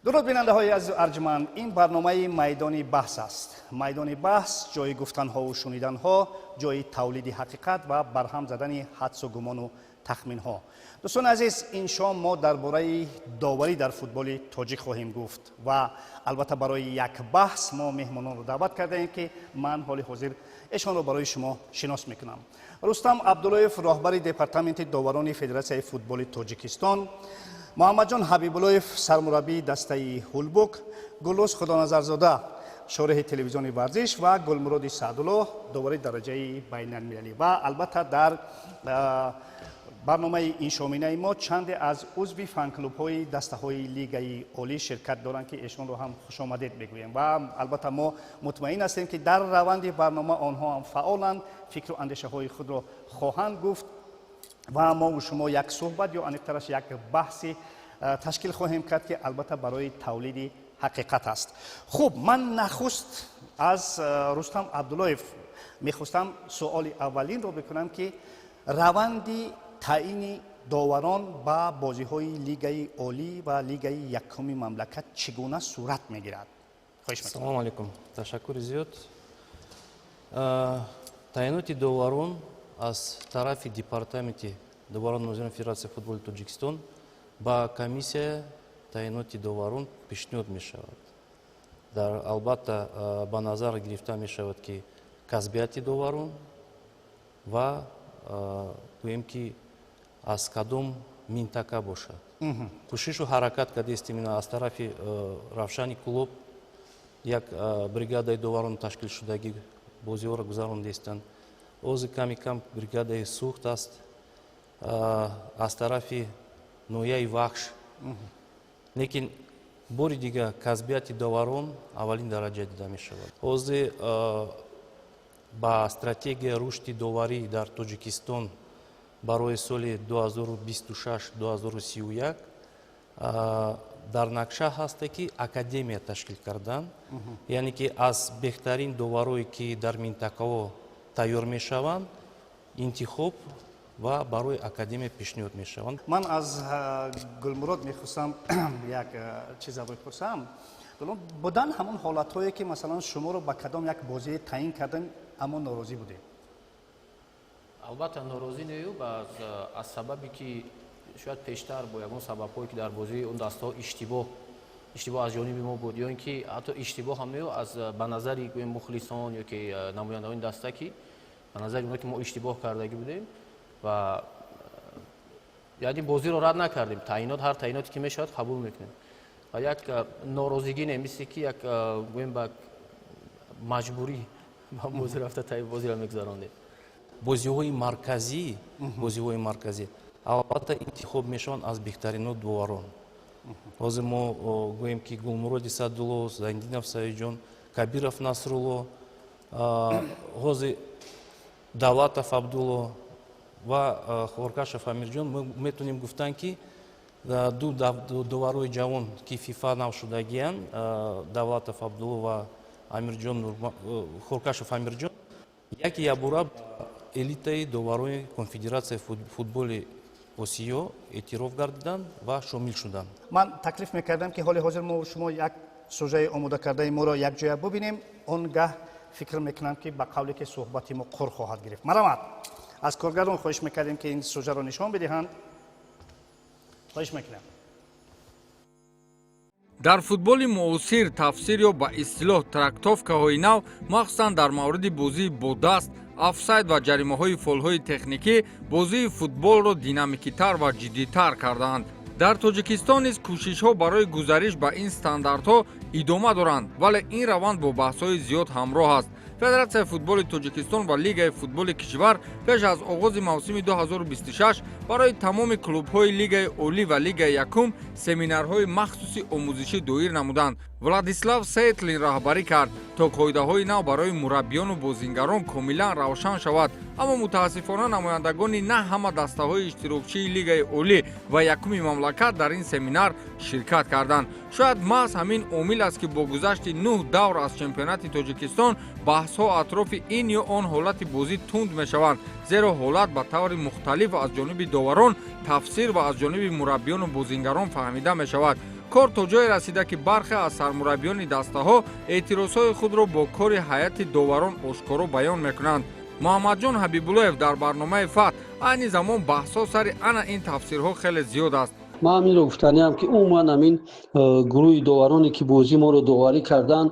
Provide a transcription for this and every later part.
درود بیننده‌های عزیز و ارجمند، این برنامه میدانی بحث است. میدانی بحث جای گفتن‌ها و شنیدن‌ها، جای تولید حقیقت و برهم زدن حدس و گمان و تخمین‌ها. دوستان عزیز، این شام ما درباره داوری در فوتبال تاجیک خواهیم گفت و البته برای یک بحث ما مهمانان رو دعوت کرده ایم که من حال حاضر ایشان رو برای شما شناس میکنم. رستم عبداللهیف، راهبر دپارتمنت داوران فدراسیون فوتبال تاجیکستان، محمد جان حبیب‌اللهیف، سرمربی دسته هولبوک، گلروز خدانظرزاده، شارح تلویزیون ورزش و گلمراد سعدالله، داور درجه بین المللی. و البته در برنامه این شامینه ما چند از عضو فن کلوب های دسته های لیگ عالی شرکت دارند که ایشان رو هم خوش آمدید میگوییم و البته ما مطمئن هستیم که در روند برنامه آنها هم فعالند، فکر و اندیشه های خود را خواهند گفت و ما و شما یک صحبت یا انکترش یک بحثی تشکیل خواهیم کرد که البته برای تولید حقیقت است. خوب، من نخست از رستم عبداللهیف میخواستم سوال اولین رو بکنم که روند تعیین داوران با بازی های لیگ عالی و لیگ یکم مملکت چگونه صورت میگیرد؟ خواهش میکنم. سلام علیکم. تشکر زیاد. تعیینات داوران از طرف دپارتمنت داوران نوزیلند فدراسیون فوتبال تاجیکستان با کمیسیه تعیینات داوران پیشنهاد می شود. در البته با نظر گرفته می شود که کسبیت داوران و گویم که از کدام منطقه باشد. کوشش و حرکت کرده است از طرف равшани клуб یک بریگادای داوران تشکیل شدگی بازی‌ها را گذرانده استند. اوضاع کمی کم بریگادای سوخت است از طرف نویای وحش. لیکن باری دیگر کسبیت داوران اولین درجه دیده می شود. اوضاع با استراتژی رشد داوری در تاجیکستان برای سال 2026-2031 در نقشه هست که اکادمیا تشکیل کردن، یعنی که از بهترین داورایی که در منطقه تیار می شوند انتخاب و برای اکادمیا پیشنهاد می شوند. من از گلمراد میخواستم یک چیز بپرسم. بودن همون حالتهایی که مثلا شما رو با کدام یک بازی تعیین کردن اما ناراضی بودید؟ البته ناراضی نیو از سببی که شاید پیشتر با یگان سبب‌هایی که در بازی اون دست‌ها اشتباه از جانب ما بود یا اینکه حتی اشتباه هم نیو از به نظر مخلصان یا که نمایندگان این دسته که به نظر اونها که ما اشتباه کردگی بودیم و یعنی بازی رو رد نکردیم. تعیینات هر تعییناتی که میشد قبول میکنیم و یک ناراضگی نمیشه که یک گویم با مجبوری با بازی رفته تا بازی رو میگذراندیم. بازی‌های مرکزی البته انتخاب میشوند از بهترین داوران. حاضر ما گوییم که گلمراد سعدالله، زیندینов سعیدجان، کبیرов насрулло، حاضر давлатов عبدالله و خورکاشов امирҷон میتونیم گفتن که دو داورای جوان که فیفا نو شدگی‌اند، давлатов عبدالله و خورکاشов امирҷон یکی ябура элитаи доварои конфедератсияи футболи осиё эътироф гардиданд ва шомил шуданд. من تکلیف میکردم که حال حاضر ما و شما یک سوژه آماده کرده ما را یک جای ببینیم، آنگاه فکر میکنم که با قولی که صحبت ما قر خواهد گرفت. مرحمت از کارگردان خواهش میکردیم که این سوژه را نشان بدهند. خواهش میکنم. дар футболи муосир тафсир ё ба истилоҳ трактовкаҳои нав махсусан дар мавриди бозии бо даст, офсайд ва ҷаримаҳои фолҳои техникӣ бозии футболро динамикитар ва ҷиддитар кардаанд. дар тоҷикистон низ кӯшишҳо барои гузариш ба ин стандартҳо идома доранд, вале ин раванд бо баҳсҳои зиёд ҳамроҳ аст. Федератсияи футболи Тоҷикистон ва Лигаи футболи кишвар пеш аз оғози мавсими 2026 барои тамоми клубҳои Лигаи Олӣ ва Лигаи Якум семинарҳои махсуси омӯзишӣ доир намуданд. Владислав Сейтлин раҳбарӣ кард то қоидаҳои нав барои мураббиёну бозингарон комилан равшан шавад аммо мутаассифона намояндагони на ҳама дастаҳои иштирокчии лигаи олӣ ва якуми мамлакат дар ин семинар ширкат карданд. шояд маҳз ҳамин омил аст ки бо гузашти 9 давр аз чемпионати тоҷикистон баҳсҳо атрофи ин ё он ҳолати бозӣ тунд мешаванд, зеро ҳолат ба таври мухталиф аз ҷониби доварон тафсир ва аз ҷониби мураббиёну бозингарон фаҳмида мешавад. кор то ҷое расида ки бархе аз сармураббиёни дастаҳо эътирозҳои худро бо кори ҳайати доварон ошкоро баён мекунанд. муҳаммадҷон ҳабибуллоев дар барномаи фат айни замон баҳсҳо сари ана ин тафсирҳо хеле зиёд аст. ман ҳаминро гуфтаниам ки умуман ҳамин гурӯҳи довароне ки бозӣ моро доварӣ карданд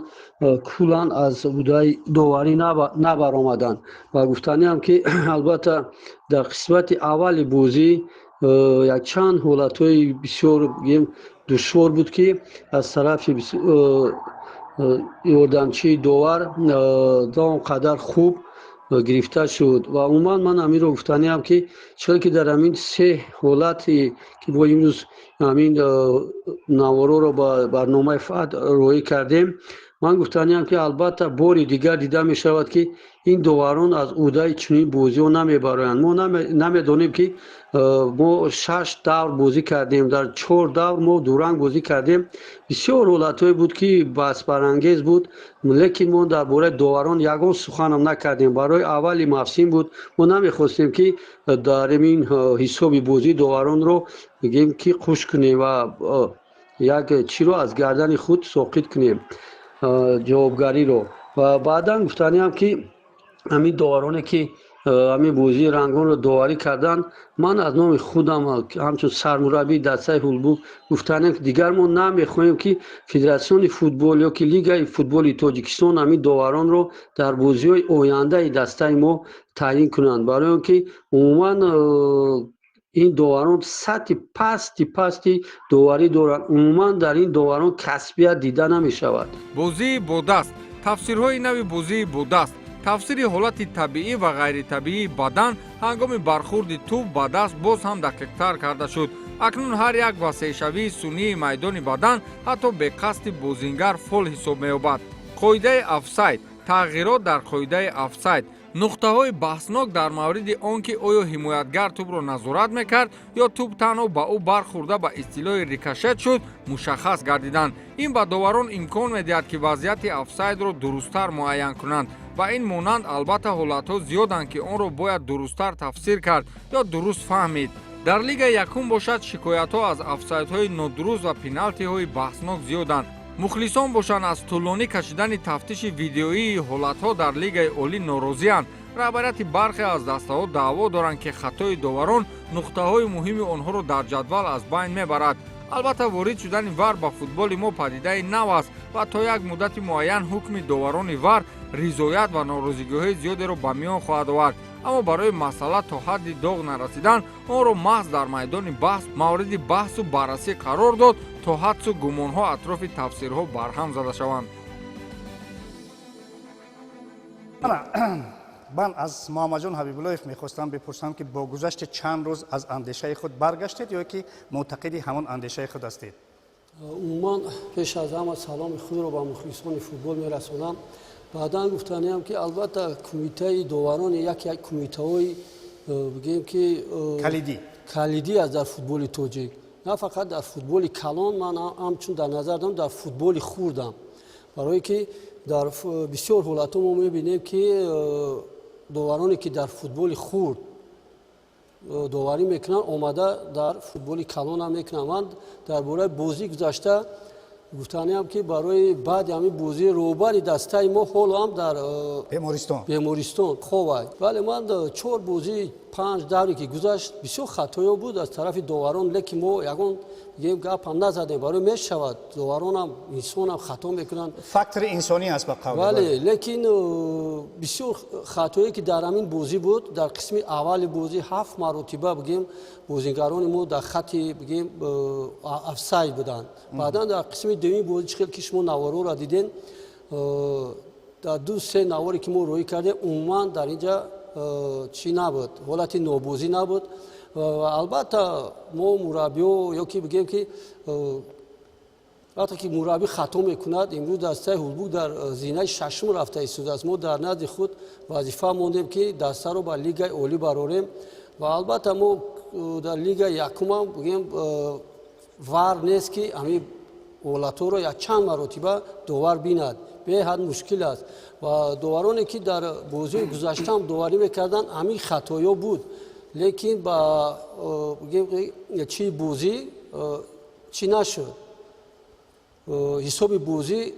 куллан аз удаи доварӣ набаромаданд ва гуфтаниам ки албатта дар қисмати аввали бозӣ якчанд ҳолатҳои бисёр душвор буд ки аз тарафи ёрдамчии довар он қадар хуб гирифта шуд ва умуман ман ҳаминро гуфтаниам ки чоре ки дар ҳамин се ҳолате ки мо имрӯз ҳамин навороро ба барномаи фат роӣ кардем, ман гуфтаниам ки албатта бори дигар дида мешавад ки ин доварон аз уҳдаи чунин бозиҳо намебароянд. мо намедонем ки мо 6 давр бозӣ кардем, дар 4 давр мо дуранг бозӣ кардем. бисёр ҳолатҳое буд ки баҳсбарангез буд, лекин мо дар бораи доварон ягон суханам накардем. барои аввали мавсим буд, мо намехостем ки дар ин ҳисоби бозии доваронро бигем ки қуш кунем ва як чиро аз гардани худ соқит кунем, ҷавобгариро. ва баъдан гуфтаниам ки ҳамин довароне ки ҳамин бозии рангонро доварӣ карданд, ман аз номи худам ҳамчун сармураббии дастаи ҳулбу гуфтаниам ки дигар мо намехоҳем ки федератсиони футбол ё ки лигаи футболи тоҷикистон ҳамин доваронро дар бозиҳои ояндаи дастаи мо таъйин кунанд, барои он ки умуман ин доварон сатҳи пасти доварӣ доранд. умуман дар ин доварон касбият дида намешавад. бозии бо даст, тафсирҳои нави бозии бо даст, тафсири ҳолати табиӣ ва ғайритабиии бадан ҳангоми бархурди тӯб ба даст боз ҳам дақиқтар карда шуд. акнун ҳар як васеъшавии сунъии майдони бадан ҳатто бе қасди бозингар фол ҳисоб меёбад. қоидаи офсайд, тағйирот дар қоидаи офсайд, нуқтаҳои баҳснок дар мавриди он ки оё ҳимоятгар тӯбро назорат мекард ё тӯб танҳо ба ӯ бархӯрда ба истилоҳи рикошет шуд мушаххас гардиданд. ин ба доварон имкон медиҳад ки вазъияти офсайдро дурусттар муайян кунанд. ба ин монанд албатта ҳолатҳо зиёданд ки онро бояд дурусттар тафсир кард ё дуруст фаҳмид. дар лигаи якум бошад шикоятҳо аз офсайдҳои нодуруст ва пеналтиҳои баҳснок зиёданд. мухлисон бошанд аз тӯлонӣ кашидани тафтиши видеоии ҳолатҳо дар лигаи олӣ норозиянд. раҳбарияти бархе аз дастаҳо даъво доранд ки хатои доварон нуқтаҳои муҳими онҳоро дар ҷадвал аз байн мебарад. албатта ворид шудани вар ба футболи мо падидаи нав аст ва то як муддати муайян ҳукми доварони вар ризоят ва норозигиҳои зиёдеро ба миён хоҳад овард. аммо барои масъала то ҳадди доғ нарасидан онро маҳз дар майдони баҳс мавриди баҳсу баррасӣ қарор дод то ҳадсу гумонҳо атрофи тафсирҳо барҳам зада шаванд. ман аз муҳаммадҷон ҳабибуллоев мехостам бипурсам ки бо гузашти чанд рӯз аз андешаи худ баргаштед ё ки мӯътақиди ҳамон андешаи худ ҳастед? умуман пеш аз ҳама саломи худро ба мухлисони футбол мерасонам. баъдан гуфтаниам ки албатта кумитаи доварон як кумитаҳои бигем ки калидӣ аст дар футболи тоҷик, на фақат дар футболи калон, ман ҳамчун дар назар дорам дар футболи хурдам, барое ки дар бисёр ҳолатҳо мо мебинем ки довароне ки дар футболи хурд доварӣ мекунанд омада дар футболи калон ҳам мекунанд. ман дар бораи бозӣ гузашта гуфтаниам ки барои баъди ҳамин бозии роҳбари дастаи мо ҳоло ҳам дар бемористон ховай, вале ман 4 бозии 5 давре ки гузашт бисёр хатоё буд аз тарафи доварон, лекин мо ягон гапам назадем, барои мешавад доваронам инсонам хато мекунанд, фактори инсонӣ аст ба қавли. вале лекин бисёр хатое ки дар ҳамин бозӣ буд. дар қисми аввали бозӣ 7 маротиба бигем бозингарони мо дар хати бигем офсайд буданд. баъдан дар қисми дуюми бозӣ чихел ки шумо навороро диден, дар 2-3 навори ки мо роӣ кардем умуман дар инҷа чӣ набуд, ҳолати нобозӣ набуд. албатта мо мураббиё ё ки бигем ки وقتی که مربی خطا میکند امروز دسته هولبوک در زینه ششم رفته ایستاده است. ما در نزد خود وظیفه موندیم که دسته رو به لیگ اولی براریم و البته ما در لیگ یکم هم بگیم وار نیست که همین اولاتو رو یک چند مرتبه داور بیند، به حد مشکل است و داورانی که در بازی گذشته هم داوری میکردن همین خطایا بود، لیکن با بگیم چی بازی چی نشد، حساب بازی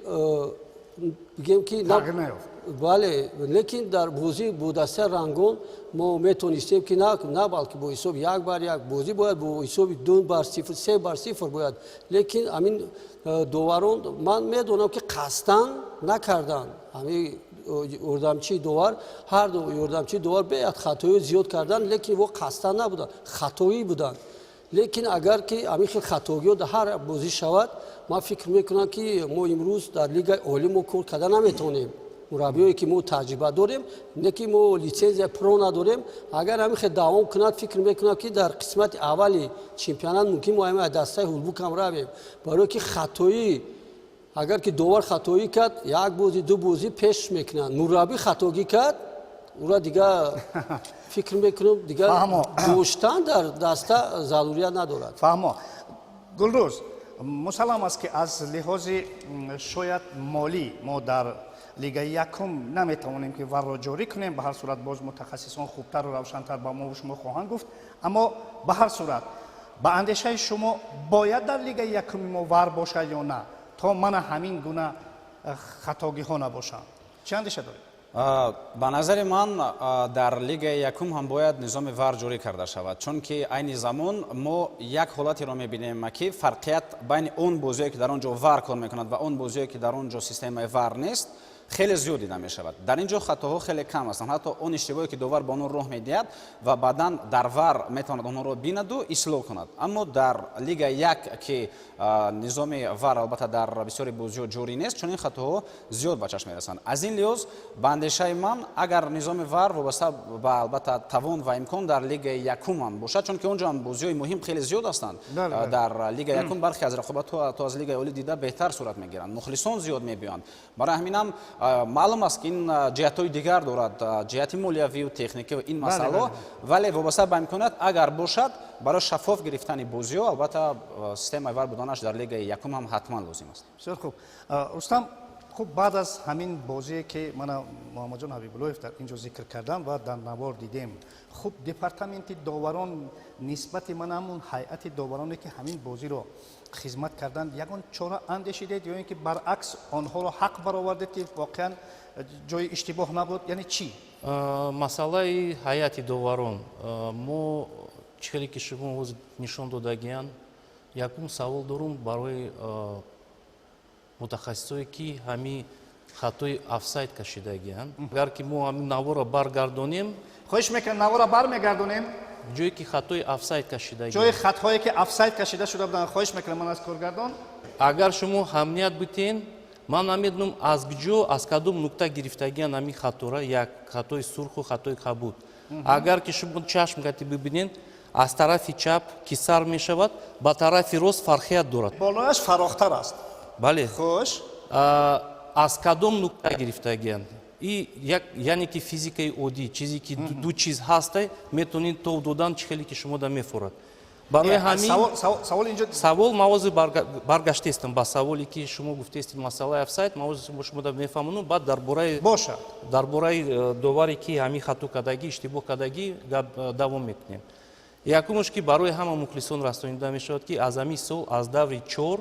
بگیم که بله، لیکن در بازی با دسته رنگون ما میتونستیم که نه بلکه با حساب 1-1 بازی باید با حساب 2-0 3-0 باید، لیکن همین داوران من میدونم که قصدن نکردن. همین یاردمچی داور هر دو یاردمچی داور باید خطایی زیاد کردن، لیکن وہ قصدن نبودن، خطایی بودن. لیکن اگر که همین خطایی در هر بازی شود ما فکر میکنم که ما امروز در لیگ اولی ما کار کردن نمیتونیم. مربیایی که ما تجربه داریم، نه که ما لیسنس پرو نداریم، اگر همین دوام کند فکر میکنم که در قسمت اولی چمپیونات ممکن ما همین دسته هولبوک هم رویم، برای که خطایی اگر که داور خطایی کرد یک بازی دو بازی پیش میکنن، مربی خطایی کرد اون دیگه فکر میکنم دیگه داشتن در دسته ضروریت ندارد. فهمو گلروز مسلم است که از لحاظ شاید مالی ما در لیگ یکم نمیتوانیم که ور را جاری کنیم. به هر صورت باز متخصصان خوبتر و روشنتر با ما و شما خواهند گفت، اما به هر صورت به اندیشه شما باید در لیگ یکم ما ور باشه یا نه تا من همین گونه خطاگی ها نباشم؟ چه اندیشه دارید؟ به نظر من در لیگ یکم هم باید نظام وار جاری کرده شود، چون که این زمان ما یک حالتی را میبینیم که فرقیت بین اون بازیایی که در آنجا وار کار میکند و اون بازیایی که در آنجا سیستم وار نیست خیلی زیاد دیده می شود. در اینجا خطاها خیلی کم هستند، حتی اون اشتباهی که داور با اون راه میدهد و بعدا در وار میتواند اون را بیند و اصلاح کند. اما در لیگ یک که نظام وار البته در بسیاری بازی‌ها جاری نیست، چون این خطاها زیاد به چشم میرسند. از این لحاظ به اندیشه من اگر نظام وار وابسته به البته توان و امکان در لیگ یکم هم باشد، چون که اونجا هم بازی‌های مهم خیلی زیاد هستند. در لیگ یکم برخی از رقابت‌ها تا از لیگ اولی دیده بهتر صورت میگیرند، مخلصان زیاد میبیان. برای همین هم معلوم است که این جهت‌های دیگر دارد، جهت مالیوی و تکنیکی و این مسئله، ولی وابسته به امکانات اگر باشد برای شفاف گرفتن بازی‌ها البته سیستم وار بودنش در لیگ یکم هم حتما لازم است. بسیار خوب. رستم، خب بعد از همین بازی که من محمد جان حبیب‌الله در اینجا ذکر کردم و در نوار دیدیم، خب دپارتمنت داوران نسبت من همون هیئت داورانی که همین بازی رو خدمت کردند یگان چاره اندیشیدید یا اینکه برعکس آنها را حق برآوردید که واقعا جای اشتباه نبود؟ یعنی چی؟ مسئله هیئت داوران ما چیزی که شما نشان دادگیان یکم سوال دارم برای متخصصایی که همین خطای افساید کشیدگیان. اگر که ما همین نوار برگردونیم، خواهش میکنم نوار برمیگردونیم جایی که خطای افساید کشیدگیان، جای خطایی که افساید کشیده شده بودن، خواهش میکنم من از کارگردان اگر شما همنیت بودین من نمیدونم از کجا از کدوم نقطه گرفتگیان همین خطا یک خطای سرخ و خطای کبود. اگر که شما چشم کردی ببینین از طرف چپ که سر می شود با طرف راست فرقیت دارد، بالایش فراختر است. بله. خوش از کدوم نقطه گرفتگیان یعنی که فیزیکای عادی چیزی که دو چیز هسته میتونین تو دادن چخیلی که شما دا میفورد. برای همین سوال اینجا سوال موضوع برگشته استم با سوالی که شما گفته استید مسئله افساید موضوع شما دا میفهمونم. بعد درباره داوری که همین خطا کردگی اشتباه کردگی دوام میکنیم. یکمش که برای همه مخلصان رسانیده میشود که از همین سال از دور 4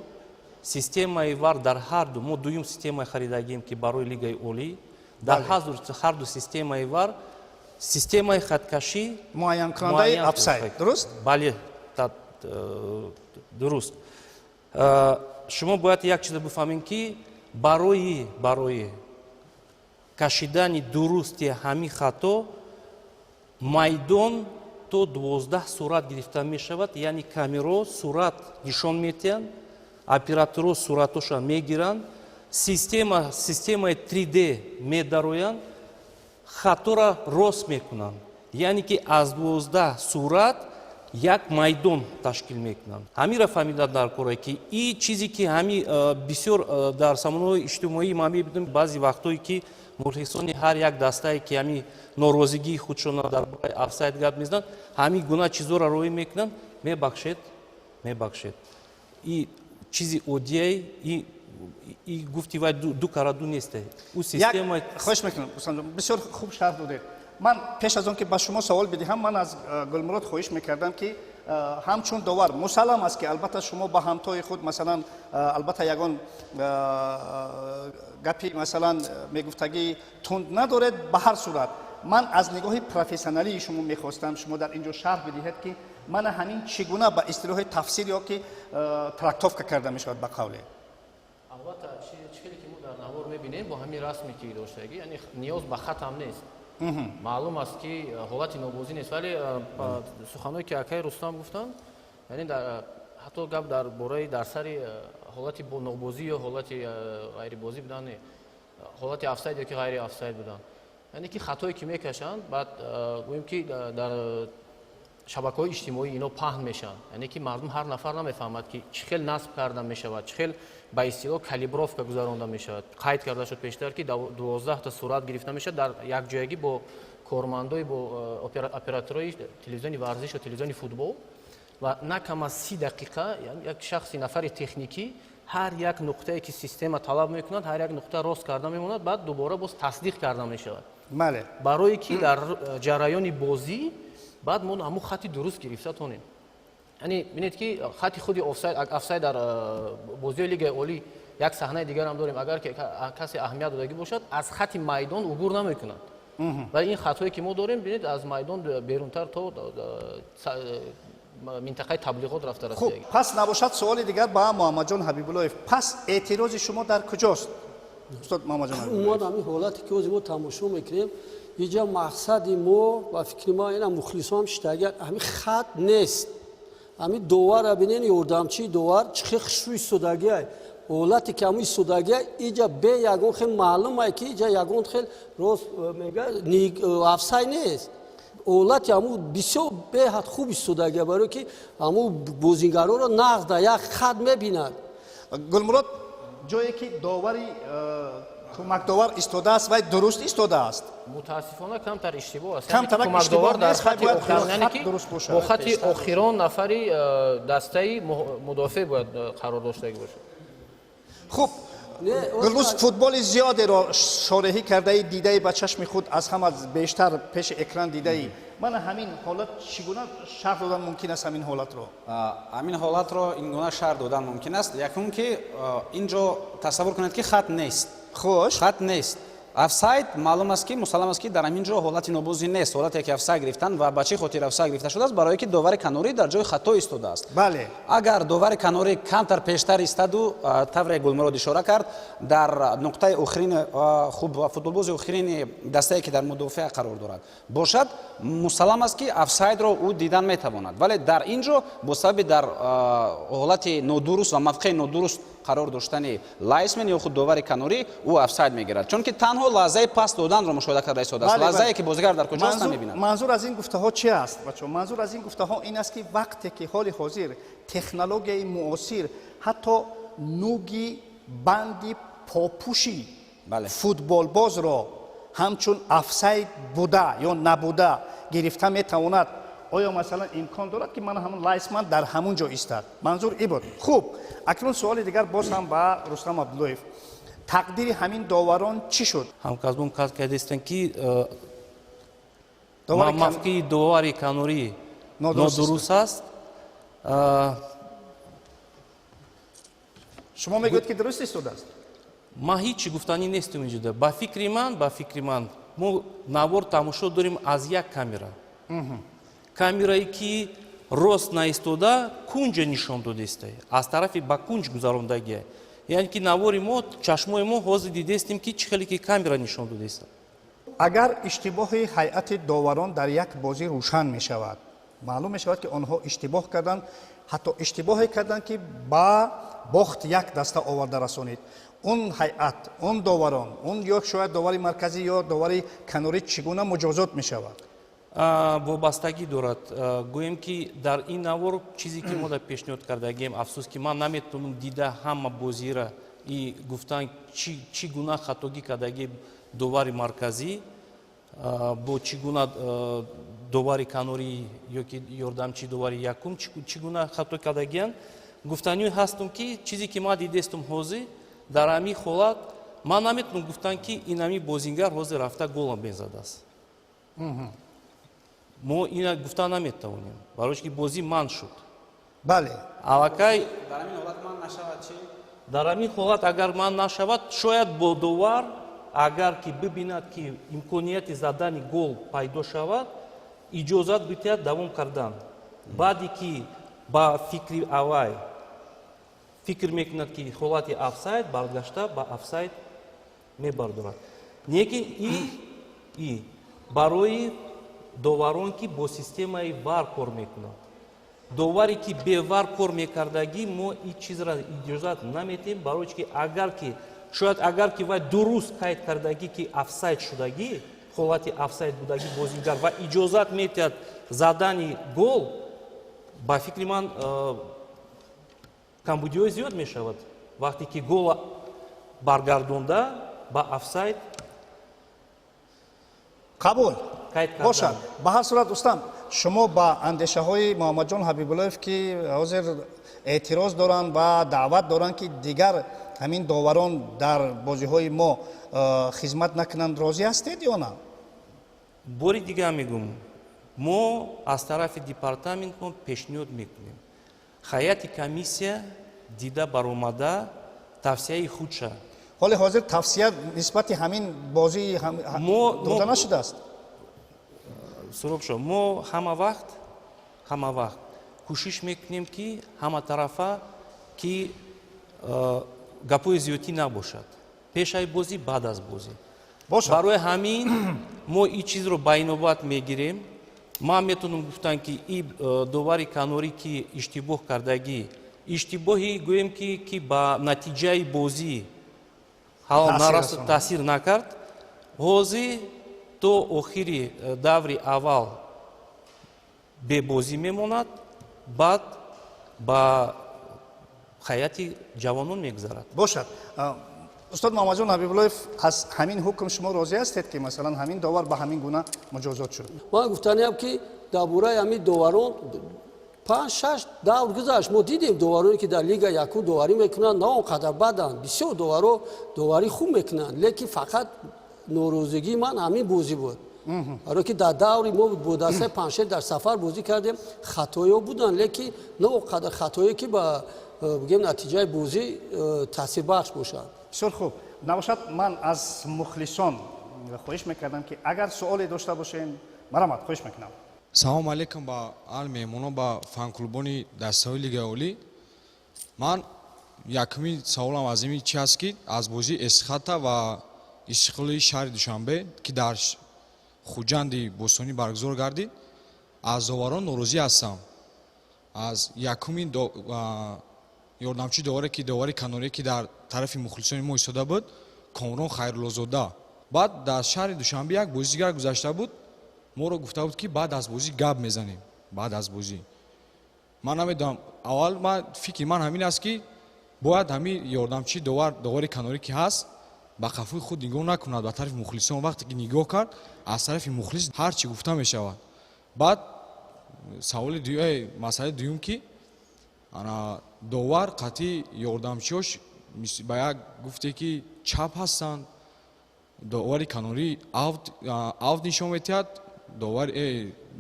سیستم وار در هر دو ما دویم سیستم خریدگیم که برای لیگ اولی در هر دو سیستم وار سیستم خطکشی معین کننده افساید درست؟ بله درست. شما باید یک چیز بفهمین که برای کشیدن درستی همین خطا میدان تو 12 صورت گرفته می شود، یعنی کامера صورت نشان میتین، оператора صورتشان میگیرند، سیستم 3D میدارویند، خطا را راست میکنند. یعنی که از 12 صورت як майдон ташкил мекунанд. Ҳамира фаҳмида дар кора ки ин чизе ки ҳами бисёр дар самонаҳои иҷтимоӣ ман мебинам баъзи вақтое ки мухлисони ҳар як дастае ки ҳами норозигии худшона дар бораи офсайд гап мезананд, ҳамин гуна чизоро роӣ мекунанд, мебахшед. И чизи оддияи и гуфти вай ду кара ду несте. У система хоҳиш мекунам Усман ҷон, бисёр хуб шарҳ додед. ман пеш аз он ки ба шумо савол бидиҳам, ман аз Гулмурод хоҳиш мекардам ки ҳамчун довар мусаллам аст ки албатта шумо ба ҳамтои худ масалан албатта ягон гапи масалан мегуфтагӣ тунд надоред. ба ҳар сурат ман аз нигоҳи профессионалии шумо мехостам шумо дар инҷо шарҳ бидиҳед ки мана ҳамин чӣ гуна ба истилоҳи тафсир ё ки трактовка карда мешавад ба қавле. албатта чизе ки мо дар навор мебинем бо ҳамин расме ки доштагӣ, яъне ниёз ба хат ҳам нест. маълум аст ки ҳолати нобозӣ нест, вале суханое ки акаи Рустам гуфтанд, яъне ҳатто гап дар бораи дар сари ҳолати нобозӣ ё ҳолати ғайрибозӣ будан не, ҳолати офсайд ё ки ғайри офсайд будан, яъне ки хатое ки мекашанд баъд гӯем ки дар шабакаҳои иҷтимоӣ ино паҳн мешаванд, яъне ки мардум ҳар нафар намефаҳмад ки чӣ хел насб карда мешавад, чӣ хел ба истилоҳ калибровка гузаронда мешавад. қайд карда шуд пештар ки 12 та сурат гирифта мешавад дар якҷоягӣ бо кормандои бо операторои телевизиони варзиш ё телевизиони футбол ва на кам аз 30 дақиқа як шахси нафари техникӣ ҳар як нуқтае ки система талаб мекунад ҳар як нуқта рост карда мемонад, баъд дубора боз тасдиқ карда мешавад, барое ки дар ҷараёни бозӣ баъд мо ҳамун хати дуруст гирифта тонем. яъне бинед ки хати худи офсайд дар бозиҳои лигаи олӣ як саҳнаи дигар ҳам дорем, агар касе аҳамият додагӣ бошад аз хати майдон убур намекунад, вале ин хатое ки мо дорем бинед аз майдон берунтар то минтақаи таблиғот рафта расидаги. пас набошад суоли дигар ба Муҳаммадҷон Ҳабибуллоев, пас эътирози шумо дар куҷост устод Муҳаммадҷон Ҳабибуллоев? умуман ҳамин ҳолате ки ҳозир мо тамошо мекунем, инҷа мақсади мо ва фикри мо ина мухлисон штагар ҳамин хат нест. ҳамин довара бинен ёрдамчии довар чӣ хел хушрӯ истодагиай ҳолате ки ҳамин истодагиай инҷа бе ягон хел маълумае ки инҷа ягон хел рост мега афсай нест. ҳолати ҳамун бисёр беҳад хуб истодагиай барое ки ҳамун бозингароро нағда як хат мебинад. Гулмурод, ҷое ки довари кӯмакдовар истодааст вай дуруст истодааст. мутаассифона камтар иштибоҳ аст. Камтарак кӯмакдовар иштибоҳ дар нест, хати бояд охирон, яъне ки дуруст бошад. бо хати охирон нафари дастаи мудофеъ бояд қарор доштагӣ бошад. хуб, гулбуз футболи зиёдеро шореҳӣ кардаи дидаи ба чашми худ аз ҳама бештар пеши экран дидаи, мана ҳамин ҳолат чӣ гуна шарҳ додан мумкин аст? ҳамин ҳолатро ҳамин ҳолатро ин гуна шарҳ додан мумкин аст. Якум ки инҷо тасаввур кунед ки хат нест. хуш, хат нест. офсайд маълум аст ки мусаллам аст ки дар ҳамин ҷо ҳолати нобозӣ нест. ҳолате ки офсайд гирифтанд ва ба чӣ хотир офсайд гирифта шудааст, барое ки довари канорӣ дар ҷои хато истодааст. бале, агар довари канорӣ камтар пештар истоду тавре Гулмурод ишора кард дар нуқтаи охирини хуб футболбози охирини дастае ки дар мудофиа қарор дорад бошад, мусаллам аст ки офсайдро ӯ дидан метавонад, вале дар ин ҷо бо сабаби дар ҳолати нодуруст ва мавқеи нодуруст қарор доштани лайсмен ё худ довари канорӣ ӯ офсайд мегирад, чунки танҳо лаҳзаи пас доданро мушоҳида карда истодааст. лаҳзае ки бозигар дар куҷост намебинад. манзур аз ин гуфтаҳо чи аст бачаҳо? манзур аз ин гуфтаҳо ин аст ки вақте ки ҳоли ҳозир технологияи муосир ҳатто нуги банди попӯши футболбозро ҳамчун офсайд буда ё набуда гирифта метавонад, оё масалан имкон дорад ки мана ҳамон лайсман дар ҳамун ҷо истад? манзур и буд. хуб, акнун суоли дигар боз ҳам ба Рустам Абдуллоев, тақдири ҳамин доварон чӣ шуд? ҳамкасбон кас кардистанд ки мавқеи довари канорӣ нодуруст аст. шумо мегӯед ки дуруст истодааст? ман ҳичи гуфтанӣ нестум инҷода. ба фикри ман мо навор тамошо дорем аз як камера. камерае ки рост наистода кунҷа нишон додестай, аз тарафи ба кунҷ гузарондагия, яъне ки навори мо чашмои мо ҳозир дидестем ки чӣ хеле ки камера нишон додеста. агар иштибоҳи ҳайати доварон дар як бозӣ рӯшан мешавад, маълум мешавад ки онҳо иштибоҳ карданд, ҳатто иштибоҳе карданд ки ба бохт як даста оварда расонид, он ҳайат, он доварон, он ё шояд довари марказӣ ё довари канорӣ чӣ гуна муҷозот мешавад? вобастагӣ дорад. Гӯем ки дар ин навор чизе ки мо дар пешниҳод кардагем, афсус ки ман наметавонам дида ҳама бозиро и гуфтан чӣ гуна хатогӣ кардаги довари марказӣ бо чӣ гуна довари канорӣ ёки ёрдамчии довари якум чӣ гуна хато кардагиянд. Гуфтанӣ ҳастам ки чизе ки ман дидестум ҳозир дар ҳамин ҳолат ман наметавонам гуфтан ки ин ҳамин бозингар ҳозир рафта гола мезадааст. мо ина гуфтан наметавонем, барои ки бозӣ манъ шуд. бале аллакай дар ҳамин ҳолат ман нашавад чӣ? дар ҳамин ҳолат агар манъ нашавад, шояд бо довар агар ки бибинад ки имконияти задани гол пайдо шавад, иҷозат бидиҳад давом кардан. баъде ки ба фикри аввай фикр мекунад ки ҳолати офсайд баргашта ба офсайд мебардорад. Лекин и барои доварон ки бо системаи вар кор мекунад. доваре ки бевар кор мекардагӣ мо ин чизро иҷозат наметем, барои ки шояд агар ки вай дуруст қайд кардагӣ ки офсайд шудагӣ, ҳолати офсайд будагӣ бозингар ва иҷозат метиҳад задани гол, ба фикри ман камбудиҳои зиёд мешавад. вақте ки гола баргардонда ба офсайд қабул қайд кардан. бошад. ба ҳар сурат устам шумо ба андешаҳои муҳаммадҷон ҳабибуллоев ки ҳозир эътироз доранд ва даъват доранд ки дигар ҳамин доварон дар бозиҳои мо хизмат накунанд, розӣ ҳастед ё на? бори дигар мегӯм, мо аз тарафи департамент мо пешниҳод мекунем ҳайати комиссия дида баромада тавсияи худша. ҳоли ҳозир тавсия нисбати ҳамин бозӣ дода нашудааст. сурух шо мо ҳама вақт кӯшиш мекунем ки ҳама тарафа ки гапои зиёдӣ набошад, пешаи бозӣ, баъд аз бозӣ. барои ҳамин мо ин чизро ба инобат мегирем. ман метавонам гуфтан ки ин довари канорӣ ки иштибоҳ кардагӣ, иштибоҳи гӯем ки ба натиҷаи бозӣ таъсир накард, ҳозир то охири даври аввал бебозӣ мемонад, баъд ба ҳайати ҷавонон мегузарад. бошад. устод муҳаммадҷон ҳабибуллоев, аз ҳамин ҳукм шумо розӣ ҳастед ки масалан ҳамин довар ба ҳамин гуна муҷозот шуд? ман гуфтаниам ки дар бораи ҳамин доварон 5-6 давр гузашт. мо дидем довароне ки дар лига якум доварӣ мекунанд, на он қадар баданд. бисёр доваро доварӣ хуб мекунанд, лекин фақат норозигии ман ҳамин бозӣ буд. барое ки дар даври мо бо дастаи 5-6 дар сафар бозӣ кардем, хатоиҳо буданд, лекин на он қадар хатое ки ба бигем натиҷаи бозӣ таъсирбахш бошад. бисёр хуб. набошад ман аз мухлисон хоҳиш мекардам ки агар суоле дошта бошем, марамат хоҳиш мекунам. салому алайкум ба ал меҳмонон, ба фанклубони дастаҳои лигаи олӣ. ман якумин саолам аз ин чи аст ки аз бозии эсхата ва истиқлоли шаҳри душанбе ки дар хуҷанди бостонӣ баргузор гардид, аз доварон норозӣ ҳастам. аз якумин ёрдамчии доваре ки довари канорие ки дар тарафи мухлисони мо истода буд, комрон хайруллозода. баъд дар шаҳри душанбе як бозии дигар гузашта буд, моро гуфта буд ки баъд аз бозӣ гап мезанем. баъд аз бозӣ ман намедонам, аввал фикри ман ҳамин аст ки бояд ҳамин ёрдамчии довари канорӣ ки ҳаст ба қафои худ нигоҳ накунад, ба тарафи мухлисон. вақте ки нигоҳ кард, аз тарафи мухлис ҳар чӣ гуфта мешавад. баъд масъалаи дуюм ки довар қатъи ёрдамчиҳош ба як гуфте ки чап ҳастанд, довари канорӣ авд нишон метиҳад,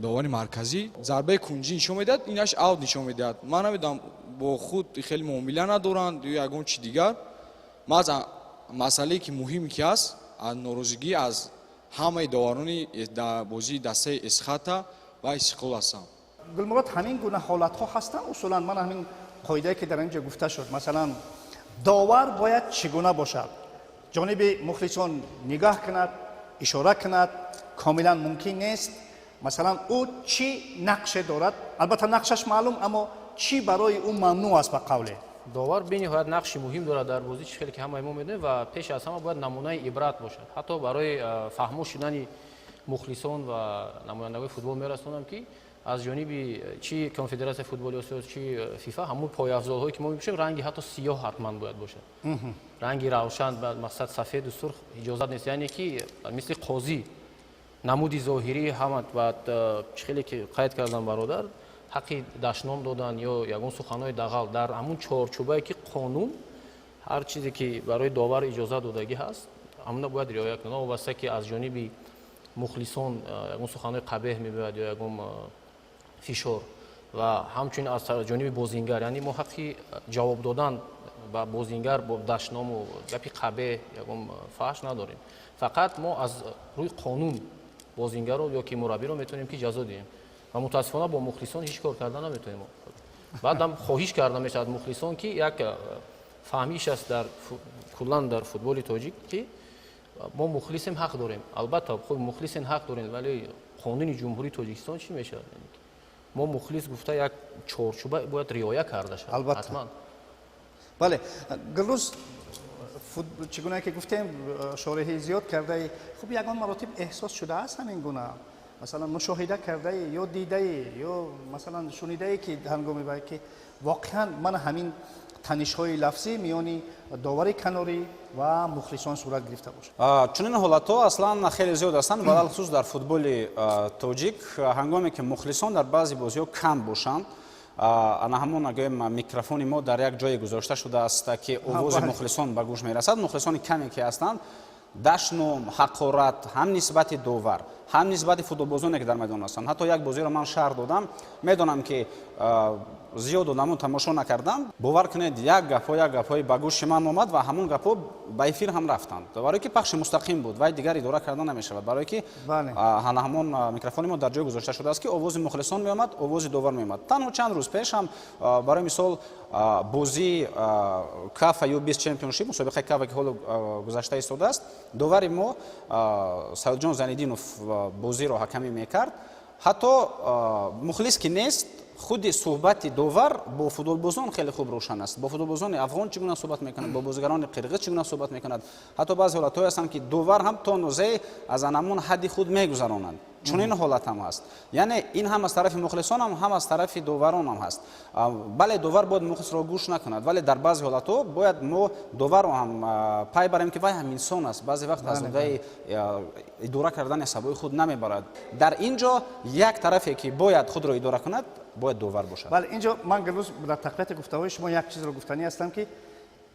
довари марказӣ зарбаи кунҷӣ нишон медиҳад, инаш авд нишон медиҳад. ман намедонам бо худ хеле муомила надоранд ё ягон чи дигар. ман аз масъалае ки муҳиме ки ҳаст, аз норозигӣ аз ҳамаи доварони бозии дастаи эсхата ва истиқлол ҳастам. гулмурод, ҳамин гуна ҳолатҳо ҳастанд усулан? ман ҳамин қоидае ки дар инҷо гуфта шуд, масалан довар бояд чӣ гуна бошад, ҷониби мухлисон нигоҳ кунад, ишора кунад, комилан мумкин нест. масалан ӯ чӣ нақше дорад? албатта нақшаш маълум, аммо чӣ барои ӯ мамнӯъ аст ба қавле? довар бениҳоят нақши муҳим дорад дар бозӣ, хеле ки ҳамаи мо медонем, ва пеш аз ҳама бояд намунаи ибрат бошад, ҳатто барои фаҳмо шудани мухлисон ва намояндагои футбол мерасонам ки аз ҷониби чи конфедератсияи футболи осиё чи фифа ҳамун пойафзолҳое ки мо мебошем ранги ҳатто сиёҳ ҳатман бояд бошад ранги равшан мақсад сафеду сурх иҷозат нест яъне ки мисли қозӣ намуди зоҳирӣ ҳама баъд хеле ки қайд кардан бародар ҳаққи дашном додан ё ягон суханҳои дағал дар ҳамун чорчӯбае ки қонун ҳар чизе ки барои довар иҷозат додагӣ ҳаст ҳамуна бояд риоя кунад вобаста ки аз ҷониби мухлисон ягон суханҳои қабеҳ мебояд ё ягон фишор ва ҳамчунин аз ҷониби бозингар яъне мо ҳаққи ҷавоб додан ба бозингар бо дашному гапи қабеҳ ягон фаҳш надорем фақат мо аз рӯи қонун бозингарро ё ки мураббиро метавонем ки ҷазо диҳем ва мутаассифона бо мухлисон ҳеҷ кор карда наметавонем баъдам хоҳиш карда мешавад мухлисон ки як фаҳмиш аст дар куллан дар футболи тоҷик ки мо мухлисем ҳақ дорем албатта худ мухлисен ҳақ дорем вале қонуни ҷумҳурии тоҷикистон чӣ мешавад мо мухлис гуфта як чорчӯба бояд риоя карда шавад албатта ҳатман бале гулрӯз чӣ гуна ки гуфтем шорҳии зиёд кардаи хуб ягон маротиб эҳсос шудааст ҳамин гуна масалан мушоҳида кардаи ё дидаи ё масалан шунидае ки ҳангоми бае ки воқеан мана ҳамин танишҳои лафзӣ миёни довари канорӣ ва мухлисон сурат гирифта бошад чунин ҳолатҳо аслан хеле зиёд ҳастанд ва алахусус дар футболи тоҷик ҳангоме ки мухлисон дар баъзе бозиҳо кам бошанд ана ҳамон агоем микрофони мо дар як ҷое гузошта шудааст ки овози мухлисон ба гӯш мерасад мухлисони каме ки ҳастанд дашном ҳақорат ҳам нисбати довар ҳам нисбати футболбозоне ки дар майдон ҳастанд ҳатто як бозиро ман шаҳр додам медонам ки зиёду намун тамошо накардам бовар кунед як гапҳои ба гӯши ман омад ва ҳамон гапҳо ба эфир ҳам рафтанд барое ки пахши мустақим буд вай дигар идора карда намешавад барое ки ҳамон микрофони мо дар ҷой гузошта шудааст ки овози мухлисон меомад овози довар меомад танҳо чанд рӯз пеш ҳам барои мисол бозии кафа ё бист чемпионшип мусобиқаи кафа ки ҳоло гузашта истодааст довари мо саидҷон зайниддинов бозиро ҳакамӣ мекард ҳатто мухлис ки нест худи суҳбати довар бо футболбозон хеле хуб рошан аст бо футболбозони афғон чӣ гуна суҳбат мекунад бо бозигарони қирғиз чӣ гуна суҳбат мекунад ҳатто баъзе ҳолатҳое ҳастанд ки довар ҳам то нозае аз анамон ҳадди худ мегузаронанд чунин ҳолат ҳам ҳаст яъне ин ҳам аз тарафи мухлисон ҳам аз тарафи доварон ҳам ҳаст бале довар бояд мухлисро гӯш накунад вале дар баъзе ҳолатҳо бояд мо доварро ҳам пай барем ки вай ҳам инсон аст баъзе вақт аз одаи идора кардани асабои худ намебарад дар ин ҷо як тарафе ки бояд худро идора кунад бояд довар бошад бале ин ҷо ман гулрӯз дар тақвияти гуфтаҳои шумо як чизро гуфтанӣ ҳастам ки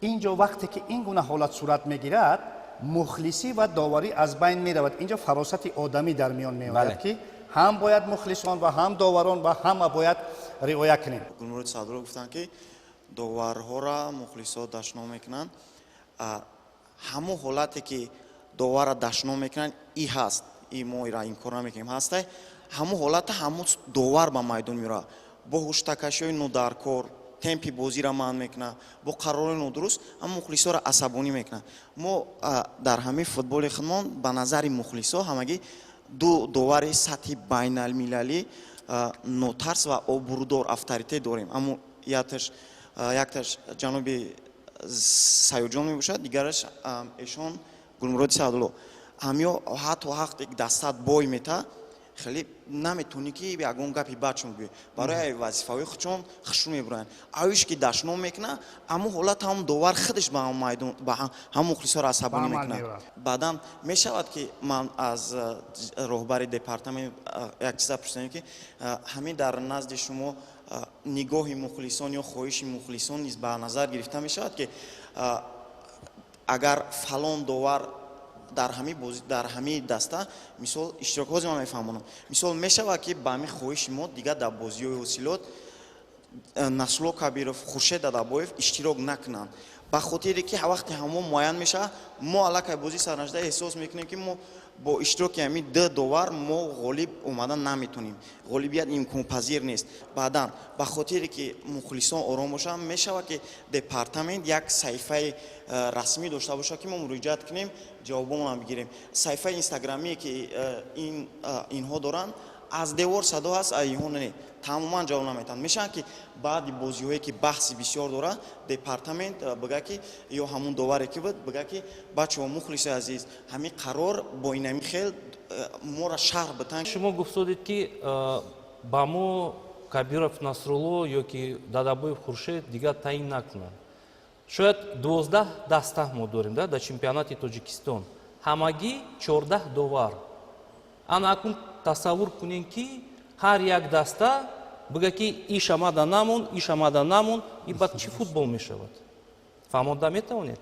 ин ҷо вақте ки ин гуна ҳолат сурат мегирад мухлисӣ ва доварӣ аз байн меравад ин ҷо фаросати одамӣ дар миён меояд ки ҳам бояд мухлисон ва ҳам доварон ва ҳама бояд риоя кунем гулмуроди садро гуфтанд ки доварҳоро мухлисо дашном мекунанд ҳамон ҳолате ки довара дашном мекунанд и ҳаст и мо ира инкор намекунем ҳастай ҳамон ҳолата ҳамон довар ба майдон меояд бо ҳуштакашиҳои нодаркор темпи бозиро манъ мекунад бо қарори нодуруст ҳама мухлисоро асабонӣ мекунад мо дар ҳамаи футболи худмон ба назари мухлисо ҳамагӣ ду довари сатҳи байналмилалӣ нотарс ва обрӯдор авторитет дорем аммо якташ ҷаноби саёҷон мебошад дигараш эшон гулмуроди саадулло ҳамё ҳатто ҳақти дастат бой мета хеле наметавонӣ ки ягон гапи бачон гӯй барои вазифаҳои худшон хушрӯ мебуранд авиш ки дашном мекунад аммо ҳолат ҳам довар худаш ба майдон ба ҳам мухлисоро асабонӣ мекунад баъдан мешавад ки ман аз роҳбари департамент як чиза пурсидам ки ҳамин дар назди шумо нигоҳи мухлисон ё хоҳиши мухлисон низ ба назар гирифта мешавад ки агар фалон довар дар ҳамаи даста мисол иштирокҳози ман мефаҳмонам мисол мешавад ки ба ҳамин хоҳиши мо дигар дар бозиҳои ҳосилот насло кабиров хуршед дадабоев иштирок накунанд ба хотире ки вақти ҳамо муайян мешавад мо аллакай бози сарнашта эҳсос мекунем ки мо бо иштироки ҳамин ду довар мо ғолиб омадан наметонем ғолибият имконпазир нест баъдан ба хотире ки мухлисон ором бошанд мешавад ки департамент як саҳифаи расмӣ дошта бошад ки мо муроҷиат кунем ҷавобомонам бигирем саҳифаи инстаграмие ки инҳо доранд аз девор садо ҳаст инҳо не тамоман ҷавоб наметаванд. мешавад ки баъди бозиҳое ки баҳси бисёр дорад департамент бигӯяд ки ё ҳамун доваре ки буд бигӯяд ки бачаҳо мухлиси азиз ҳамин қарор бо инами хел моро шарҳ битан. шумо гуфтодед ки ба мо Кабиров Насрулло ёки Дадабоев Хуршед дигар таъин накунанд. Шояд 12 даста мо дорем дар чемпионати Тоҷикистон. Ҳамагӣ 14 довар. Ана акун тасаввур кунем ки ҳар як даста бига ки иш амада намун, и баъд чӣ футбол мешавад? Фаҳмода метавонед?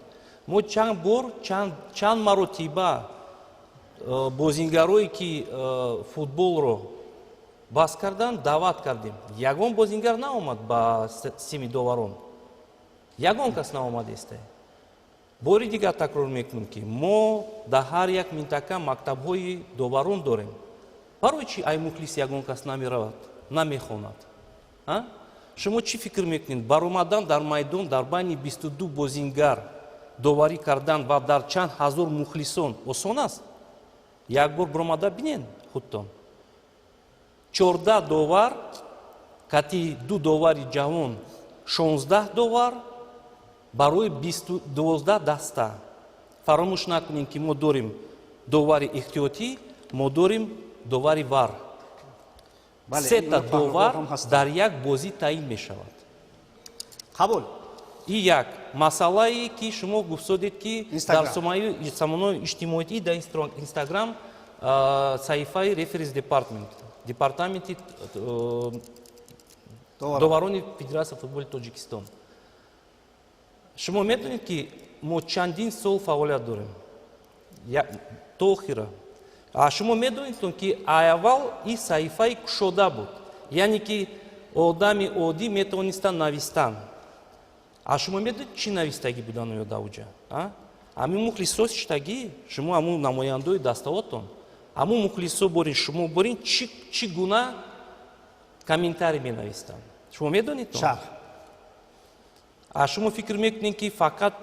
Мо чанд бор, чанд маротиба бозингарое ки футболро бас кардан даъват кардем. Ягон бозингар наомад ба сими доварон. Ягон кас наомадест. бори дигар такрор мекунем ки мо дар ҳар як минтақа мактабҳои доварон дорем. барои чӣ ай мухлис ягон кас намеравад, намехонад? шумо чӣ фикр мекунед? Баромадан дар майдон дар байни 22 бозингар доварӣ кардан ва дар чанд ҳазор мухлисон осон аст? як бор баромада бинен худтон. 14 довар, кати 2 довари ҷавон, 16 довар барои 12 даста. Фаромӯш накунем ки мо дорем довари эҳтиётӣ, мо дорем довари вар. Сета довар дар як бозӣ таъин мешавад. қабул. И як масъалае ки шумо гуфтодед ки дар самонаи иҷтимоӣ дар Инстаграм саҳифаи Referees Department, департаменти доварони Федератсияи футболи Тоҷикистон. шумо медонед ки мо чандин сол фаъолият дорем то охира. шумо медонед ки аввал ин саҳифаи кушода буд, яъне ки одами оддӣ метавонистанд навистанд. шумо медонед чӣ навистагӣ будан оё давҷа? ҳамин мухлисо читагӣ, шумо ҳамун намояндои дастаотон, ҳамун мухлисо борин, шумо борин чӣ гуна комментарий менавистанд? шумо медонед? шумо фикр мекунед ки фақат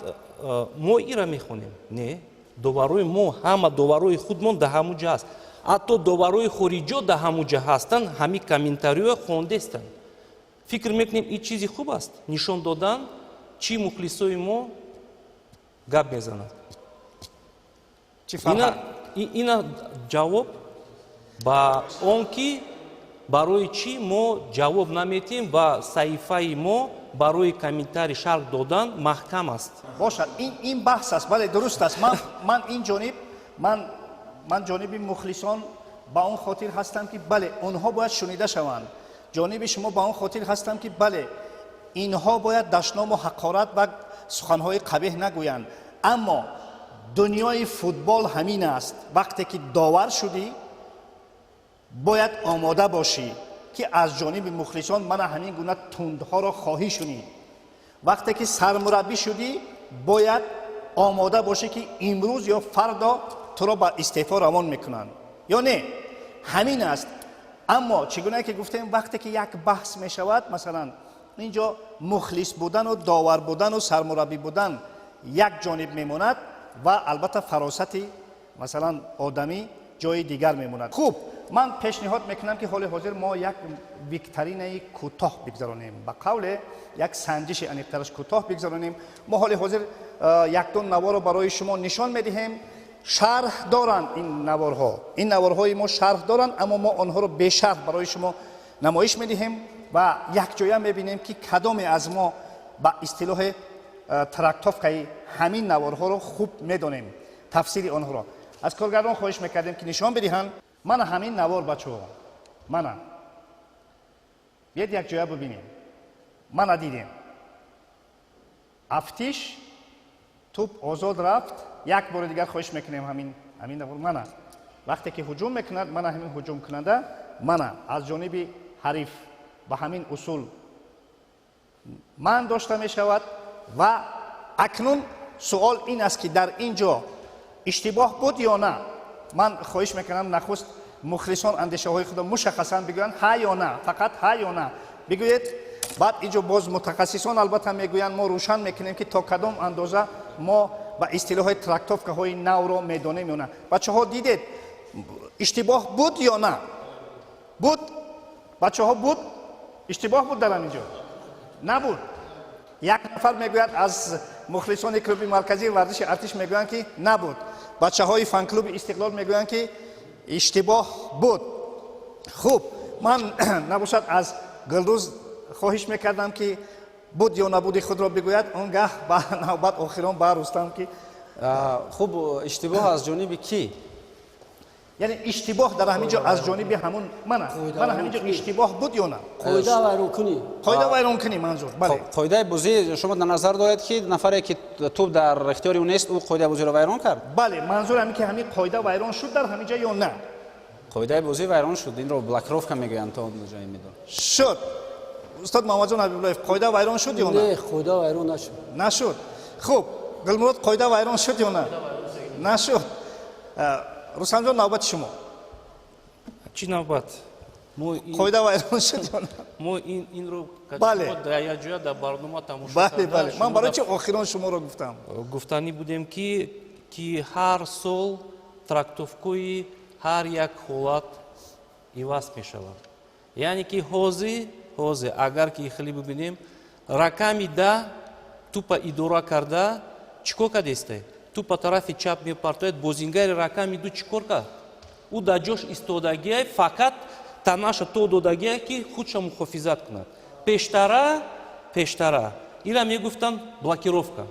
мо ира мехонем? Не, доварои мо, ҳама доварои худмон дар ҳамун ҷа ҳаст. ҳатто доварои хориҷо дар ҳамун ҷа ҳастанд, ҳамин комментариҳо хондестанд. фикр мекунем ин чизи хуб аст? нишон додан чӣ мухлисои мо гап мезанад. ина ҷавоб ба он ки барои чӣ мо ҷавоб наметиҳем ва саҳифаи мо барои комментарий шарҳ додан маҳкам аст. бошад, ин баҳс аст. бале, дуруст аст. ман ин ҷониб ман ҷониби мухлисон ба он хотир ҳастам ки бале, онҳо бояд шунида шаванд. ҷониби шумо ба он хотир ҳастам ки бале, инҳо бояд дашному ҳақорат ва суханҳои қабеҳ нагӯянд. аммо дунёи футбол ҳамин аст. вақте ки довар шудӣ, бояд омода бошӣ ки аз ҷониби мухлисон мана ҳамин гуна тундҳоро хоҳӣ шунид. вақте ки сармураббӣ шудӣ, бояд омода бошӣ ки имрӯз ё фардо туро ба истеъфо равон мекунанд. ё не? ҳамин аст. аммо чӣ гуна ки гуфтем, вақте ки як баҳс мешавад, масалан инҷо мухлис будану довар будану сармураббӣ будан як ҷониб мемонад ва албатта фаросати масалан одамӣ ҷои дигар мемонад. хуб, ман пешниҳод мекунам ки ҳоли ҳозир мо як викторинаи кӯтоҳ бигзаронем. ба қавле як санҷиши аниқтараш кӯтоҳ бигзаронем. мо ҳоли ҳозир якдон наворро барои шумо нишон медиҳем. шарҳ доранд ин наворҳо. ин наворҳои мо шарҳ доранд, аммо мо онҳоро бешарҳ барои шумо намоиш медиҳем ва якҷоя мебинем ки кадоме аз мо ба истилоҳи трактовкаи ҳамин наворҳоро хуб медонем, тафсири онҳоро. аз коргардон хоҳиш мекардем ки нишон бидиҳанд. мана ҳамин навор бачаҳо, мана биед якҷоя бибинем. мана дидем афтиш туп озод рафт. як бори дигар хоҳиш мекунем ҳамин навор. мана вақте ки ҳуҷум мекунад, мана ҳамин ҳуҷум кунанда, мана аз ҷониби ҳариф ба ҳамин усул ман дошта мешавад. ва акнун суол ин аст ки дар ин ҷо иштибоҳ буд ё на. ман хоҳиш мекунам нахуст мухлисон андешаҳои худро мушаххасан бигӯянд ҳа ё на, фақат ҳа ё на бигӯед. баъд ин ҷо боз мутахассисон албатта мегӯянд, мо рӯшан мекунем ки то кадом андоза мо ба истилоҳи трактовкаҳои навро медонем ё на. бачаҳо дидед иштибоҳ буд ё на? буд. бачаҳо буд. اشتباه بود در همینجا؟ نبود. یک نفر میگوید از مخلصان کلوب مرکزی ورزش ارتش میگویند که نبود. بچه های فن کلوب استقلال میگویند که اشتباه بود. خوب، من نباشد از گلروز خواهش میکردم که بود یا نبودی خود را بگوید، اونگاه با نوبت آخران با رستم که خوب اشتباه از جانب کی؟ یعنی اشتباه در همینجا از جانب همون من همینجا اشتباه بود یا نه؟ قاعده ویران کنی. قاعده ویران کنی منظور. بله. قاعده بازی شما در نظر دارید که نفری که توپ در اختیار او نیست او قاعده بازی را ویران کرد؟ بله، منظور همین که همین قاعده ویران شد در همینجا یا نه؟ قاعده بازی ویران شد. این رو بلاکروف میگویند تا اونجا میدون. شد. استاد محمد جان حبیب الله قاعده ویران شد یا نه؟ نه، قاعده ویران نشد. نشد. خوب، گلمراد قاعده ویران شد یا نه؟ نشد. رستم جان نوبت شما. چی نوبت؟ قاعده ویران شد یا نه؟ ما این رو بله. در جای در برنامه تماشا بله بله. من برای چه آخران شما رو گفتم؟ گفتنی بودیم که هر سال трактовкои هر یک حالت عوض می شود. یعنی که حوزه اگر که خیلی ببینیم رقمی 10 توپ اداره کرده چیکار کرده؟ توپ طرف چپ می پرتاید، بازیگر رقمی 2 چیکار کرد؟ او در جاش ایستادگی فقط تناش تو دادگی که خودش محافظت کند. پیشتره اینا میگفتن بلاکировка.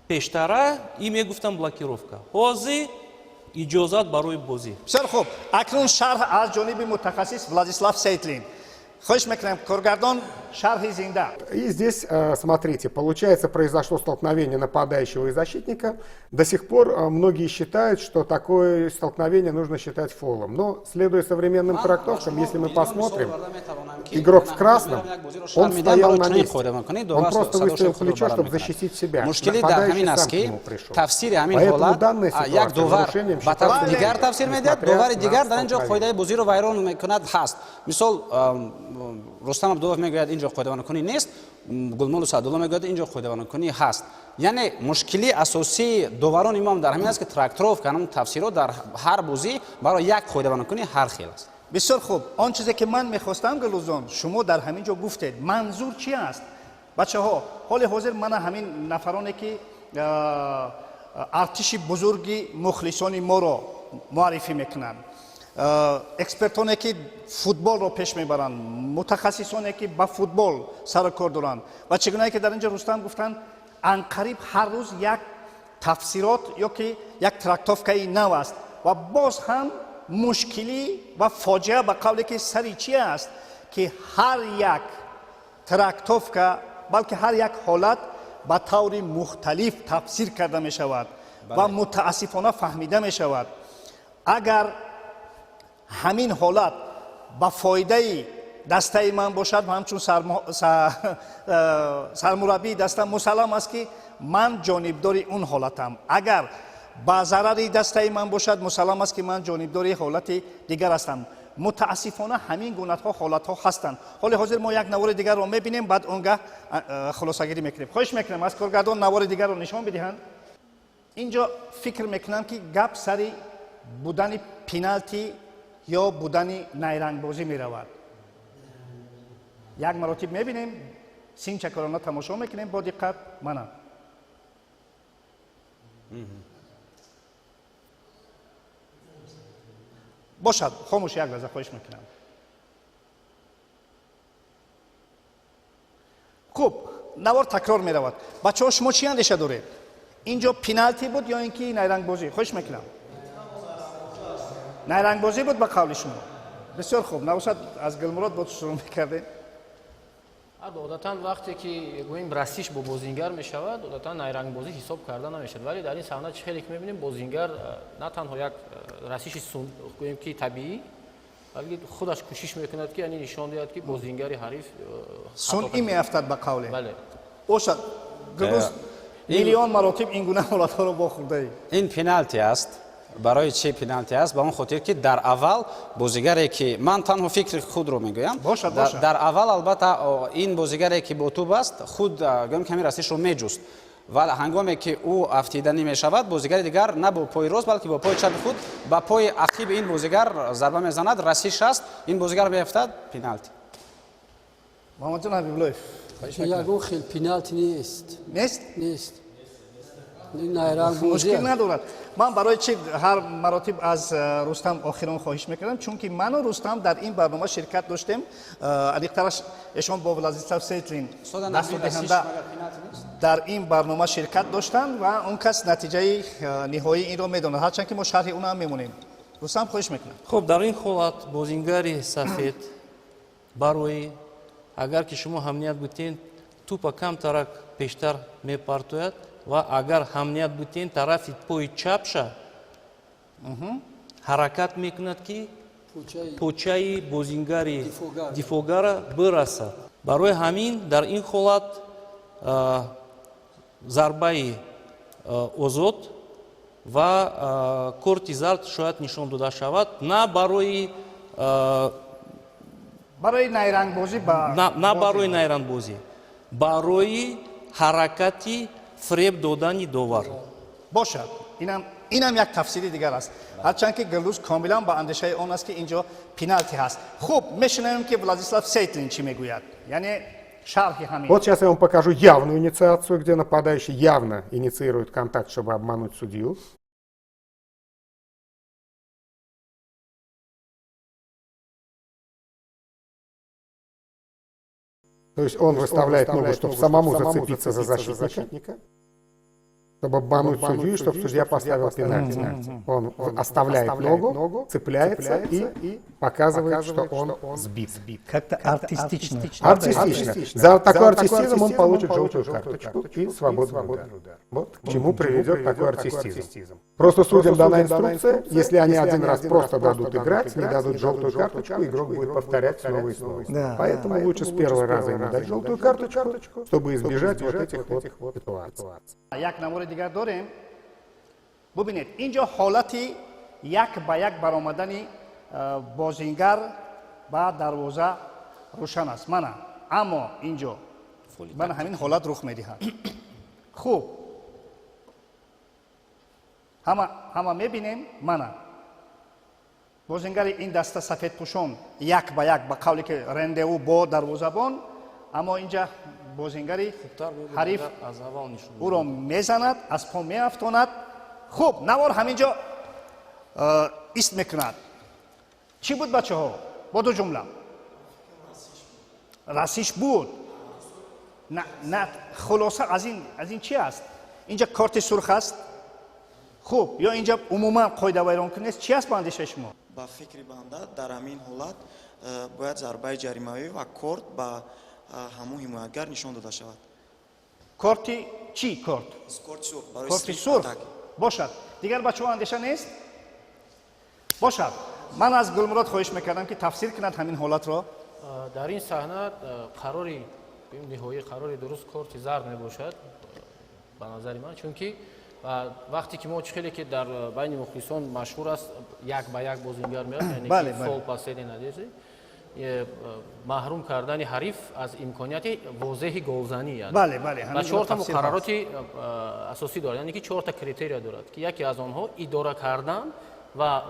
پیشتره این میگفتن بلاکировка. حوزه اجازت برای بازی. بسیار خوب. اکنون شرح از جانب متخصص ولادیسلاو سیتلین. خواهش میکنم کارگردان شرح زنده. И здесь, смотрите, получается, произошло столкновение нападающего и защитника. До сих пор многие считают, что такое столкновение нужно считать фолом. Но, следуя современным трактовкам, если мы посмотрим, игрок в красном, он стоял на месте. Он просто выставил плечо, чтобы защитить себя. Нападающий сам к нему пришел. Поэтому данная ситуация нарушением считается دیگر تفسیر میدهد دوباره دیگر در اینجا قاعده بازی رو ویران میکند هست. مثال رستم عبدالله میگوید اینجا قاعده ویران کنی نیست، گلمول سعدالله میگوید اینجا قاعده ویران کنی هست. یعنی مشکلی اساسی داوران امام در همین است که تراکتروف کنم تفسیرات در هر بازی برای یک قاعده ویران کنی هر خیل است. بسیار خوب. آن چیزی که من میخواستم گلوزان شما در همین جا گفتید منظور چی است؟ بچه ها حال حاضر من همین نفرانی که ارتش بزرگی مخلصان ما را معرفی میکنن، اکسپرتانی که فوتبال را پیش میبرند، متخصصانی که با فوتبال سر کار دارند و چگونه که در اینجا رستم گفتن انقریب هر روز یک تفسیرات یا که یک تراکتوفکای نو است و باز هم مشکلی و فاجعه به قولی که سری چی است که هر یک تراکتوفکا بلکه هر یک حالت به طور مختلف تفسیر کرده می شود و متاسفانه فهمیده می شود. اگر همین حالت با فایده دسته من باشد و همچون سرمربی دسته مسلم است که من جانبدار اون حالتم. اگر با ضرر دسته من باشد مسلم است که من جانبدار حالت دیگر هستم. متاسفانه همین گونه ها حالت ها هستند. حال حاضر ما یک نوار دیگر رو میبینیم بعد اونگاه خلاصه گیری میکنیم. خواهش میکنم از کارگردان نوار دیگر رو نشان بدهند. اینجا فکر میکنم که گپ سری بودن پنالتی یا بودن نیرنگ بازی میرود. یک مراتب میبینیم سین چکرانه تماشا میکنیم با دقت. منم باشد خاموش یک لحظه خواهش میکنم. خوب نوار تکرار میرود. بچه ها شما چی اندیشه دارید؟ اینجا پنالتی بود یا اینکه نیرنگ بازی؟ خواهش میکنم. نیرنگ بازی بود به قول شما. بسیار خوب. نوشد از گلمراد با تو شروع میکردیم. عادتا وقتی که گوییم رسیش با بازیگر میشود عادتا نیرنگ بازی حساب کرده نمیشد، ولی در این صحنه چه خیلی که میبینیم بازیگر نه تنها یک رسیش گوییم که طبیعی بلکه خودش کوشش میکند که یعنی نشان دهد که بازیگر حریف صنعی میافتد به قوله. بله. باشد گروز میلیون مراتب این گونه حالت ها رو با خورده. این پنالتی است. برای چه پنالتی است؟ به اون خاطر که در اول بازیگری که من تنها فکر خود رو میگویم در اول البته این بازیگری که با توپ است خود گویم کمی رسیش رو میجوست ولی هنگامی که او افتیدنی میشود بازیگر دیگر نه با پای راست بلکه با پای چپ خود با پای عقب این بازیگر ضربه میزند رسیش است این بازیگر میافتد پنالتی. محمد حبیب‌الله ягон хел пеналти нест. نیست Нест. این найранг бозӣ مشکل аст. ندارد من برای چی هر مراتب از رستم آخران خواهش میکردم چون که من و رستم در این برنامه شرکت داشتیم علیقترش ایشان با ولادیسلاو سیتلین دست دهنده در این برنامه شرکت داشتن و اون کس نتیجه نهایی این رو میدونه هرچند که ما شرح اون هم میمونیم رستم خواهش میکنم خب дар ин ҳолат бозингари сафед барои агар ки шумо ҳамният бутен тупа камтарак пештар мепартояд ва агар ҳамният бутен тарафи пои чапша ҳаракат мекунад ки почаи бозингари дифогара бирасад барои ҳамин дар ин ҳолат зарбаи озод ва корти зард шояд нишон дода шавад на барои برای نیرنگ‌بازی на барои найранбозӣ барои ҳаракати фреб додани довар باشد اینم یک تفسیری دیگر است هرچند که گلوز کاملا با اندیشه آن است که اینجا پنالتی هست خوب میشنویم که ولادیسلاو سیتلین چی میگوید یعنی شرحی همین Вот сейчас я вам покажу явную инициацию, где нападающий явно инициирует контакт, чтобы обмануть судью. То есть он выставляет ногу, чтобы самому зацепиться за защитника, чтобы обмануть судью, и чтобы судья поставил пенальти. Он оставляет ногу, цепляется и показывает, что он сбит. как-то артистично Артистично. За такой артистизм он получит желтую карточку и свободный удар. Вот к чему приведет такой артистизм. Просто судьям дана инструкция, если они один раз просто дадут играть, не дадут желтую карточку, игрок будет повторять снова и снова. Поэтому лучше с первого раза ему дать желтую карточку, чтобы избежать вот этих вот ситуаций. یک نمونه دیگر داریم ببینید اینجا حالتی یک به یک برآمدن بازیگر با دروازه روشن است اما اینجا من همین حالت رخ میدهد خوب همه میبینیم بازیگر این دسته سفید پوشان یک به یک به قولی که رندهو با دروازه‌بان اما اینجا بازیگری حریف او را میزند از پا میافتاند خوب نوار همینجا ایست میکند چی بود بچه ها با دو جمله راسیش بود نه خلاصه از این چی است اینجا کارت سرخ است خوب یا اینجا عموما قاعده ویران کنید چی است با اندیشه شما با فکر بنده در همین حالت باید ضربه جریمه‌ای و کارت با همون حمایتگر نشان داده شود کارت چی کارت کارت سرخ باشد دیگر بچه ها اندیشه نیست باشد من از گلمراد خواهش میکردم که تفسیر کند همین حالت را در این صحنه قراری نهایی قراری درست کارت زرد میباشد به نظر من چون که وقتی که ما خیلی که در بین مخلصان مشهور است یک به یک بازیگر میاد یعنی که فول پاسیدی ندیده محروم کردن حریف از امکانیت واضح گلزنی است و چهار تا مقررات اساسی دارد یعنی که چهار تا کریتریا دارد که یکی از آنها اداره کردن و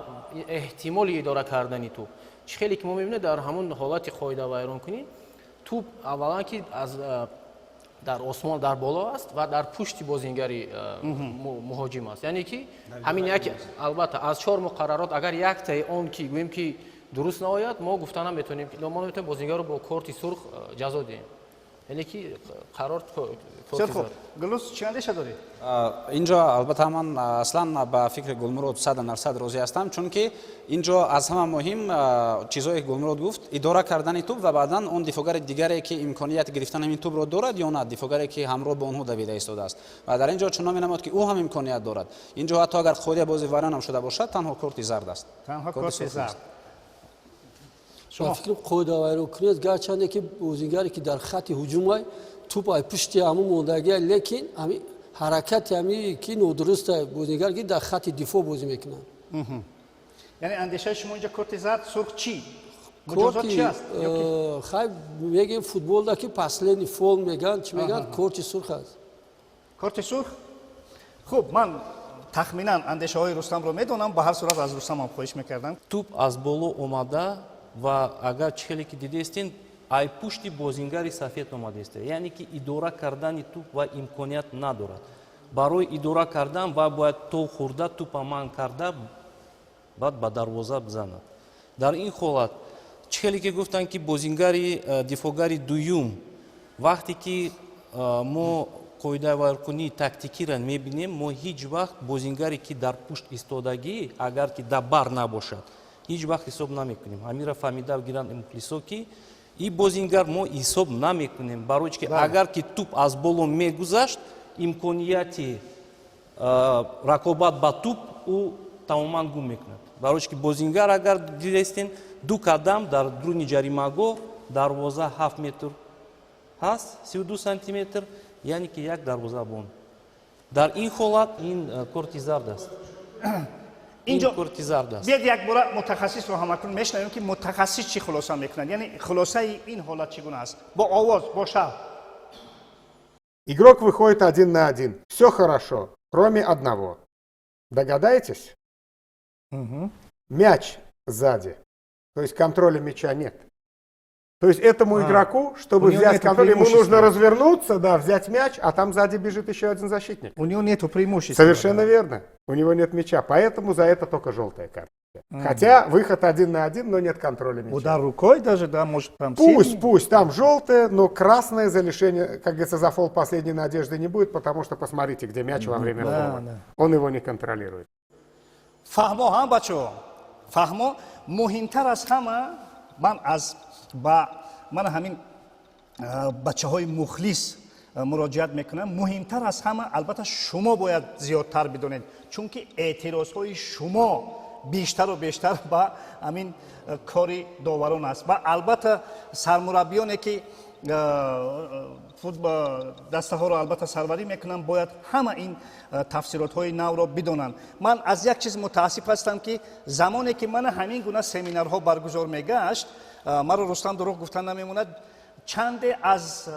احتمال اداره کردن توپ خیلی که ما میبینیم در همون حالت قاعده ویران کنی توپ اولا که از در آسمان در بالا است و در پشت بازیگری مهاجم است یعنی که همین یک البته از چهار مقررات اگر یک تا اون کی گویم که درست نآید ما گفتنم میتونیم که ما میتونیم بازیگر رو با کارت سرخ جزا دهیم یعنی که قرار سرخ گلوس چی اندیشه داری اینجا البته من اصلا با فکر گلمرود 100% راضی هستم چون که اینجا از همه مهم چیزایی که گلمرود گفت اداره کردن توپ و بعدا اون دفاعگر دیگری که امکانیت گرفتن این توپ رو دارد یا نه دفاعگری که همراه با اونها دویده ایستاده است و در اینجا چنان می‌نماید که او هم امکانیت دارد اینجا حتی اگر خودی بازی ویران هم شده باشد تنها کارت زرد است تنها کارت زرد شما فکر قاعده ویران کنید گرچه که بازیگری که در خط هجوم های توپ ای پشت همون موندگی لیکن همین حرکت همین که نادرست بازیگر که در خط دفاع بازی میکنن یعنی اندیشه شما اینجا کارت زرد سرخ چی مجازات چی است خیلی میگن فوتبال دا که پسلین فول میگن چی میگن کارت سرخ است کارت سرخ خوب من تخمینا اندیشه های رستم رو میدونم به هر صورت از رستم هم خواهش میکردم توپ از بالا اومده و اگر چخیلی که دیده استین ай пушти бозингари сафед омадааст, яъне ки идора кардани туп ва имконият надорад. барои идора кардан ва бояд то хурда тупа ман карда баъд ба дарвоза бизанад. дар ин ҳолат чихеле ки гуфтанд ки бозингари дифогари дуюм вақте ки мо қоидавайркунии тактикира мебинем, мо ҳеҷ вақт бозингаре ки дар пушт истодагӣ агар ки дар бар набошад ҳеҷ вақт ҳисоб намекунем. ҳамира фаҳмида гиранд мухлисо ки и бозингар мо ҳисоб намекунем, барои ки агар ки туп аз боло мегузашт имконияти рақобат ба туп ӯ тамоман гум мекунад. барои ки бозингар агар дидестен ду қадам дар дуруни ҷаримагоҳ дарвоза 7 метр ҳаст, 32 сантиметр, яъне ки як дарвозабон. дар ин ҳолат ин корти зард аст. اینجا корти зард аст. بیاید یک بار متخصص رو همتون میشنویم که متخصص چی خلاصه میکنند، یعنی خلاصه این حالت چگونه است با آواز با شب. Игрок выходит 1 на 1. Все хорошо, кроме одного. Догадаетесь? Мяч сзади. То есть контроля мяча нет. То есть этому игроку, чтобы взять контроль, ему нужно развернуться, да, взять мяч, а там сзади бежит еще один защитник. У него нету преимущества. Совершенно верно. У него нет мяча, поэтому за это только желтая карта. Хотя выход 1 на 1, но нет контроля мяча. Удар рукой даже, да, может там... Пусть, там желтое, но красное за лишение, как говорится, за фол последней надежды не будет, потому что посмотрите, где мяч во время фола. Он его не контролирует. فهمو هم بچو فهمو مهمتر از همه من همین بچه های مخلص مراجعت میکنم. مهمتر از همه البته شما باید زیادتر بدونید، چون که اعتراض های شما بیشتر و بیشتر با همین کاری داوران است و البته سرمربیانی که دسته ها رو البته سروری میکنن باید همه این تفسیرات های نو رو بدونن. من از یک چیز متاسف هستم که زمانی که من همین گونه سمینارها برگزار میگشت، مرا رستم دروغ گفتن نمیموند، چند از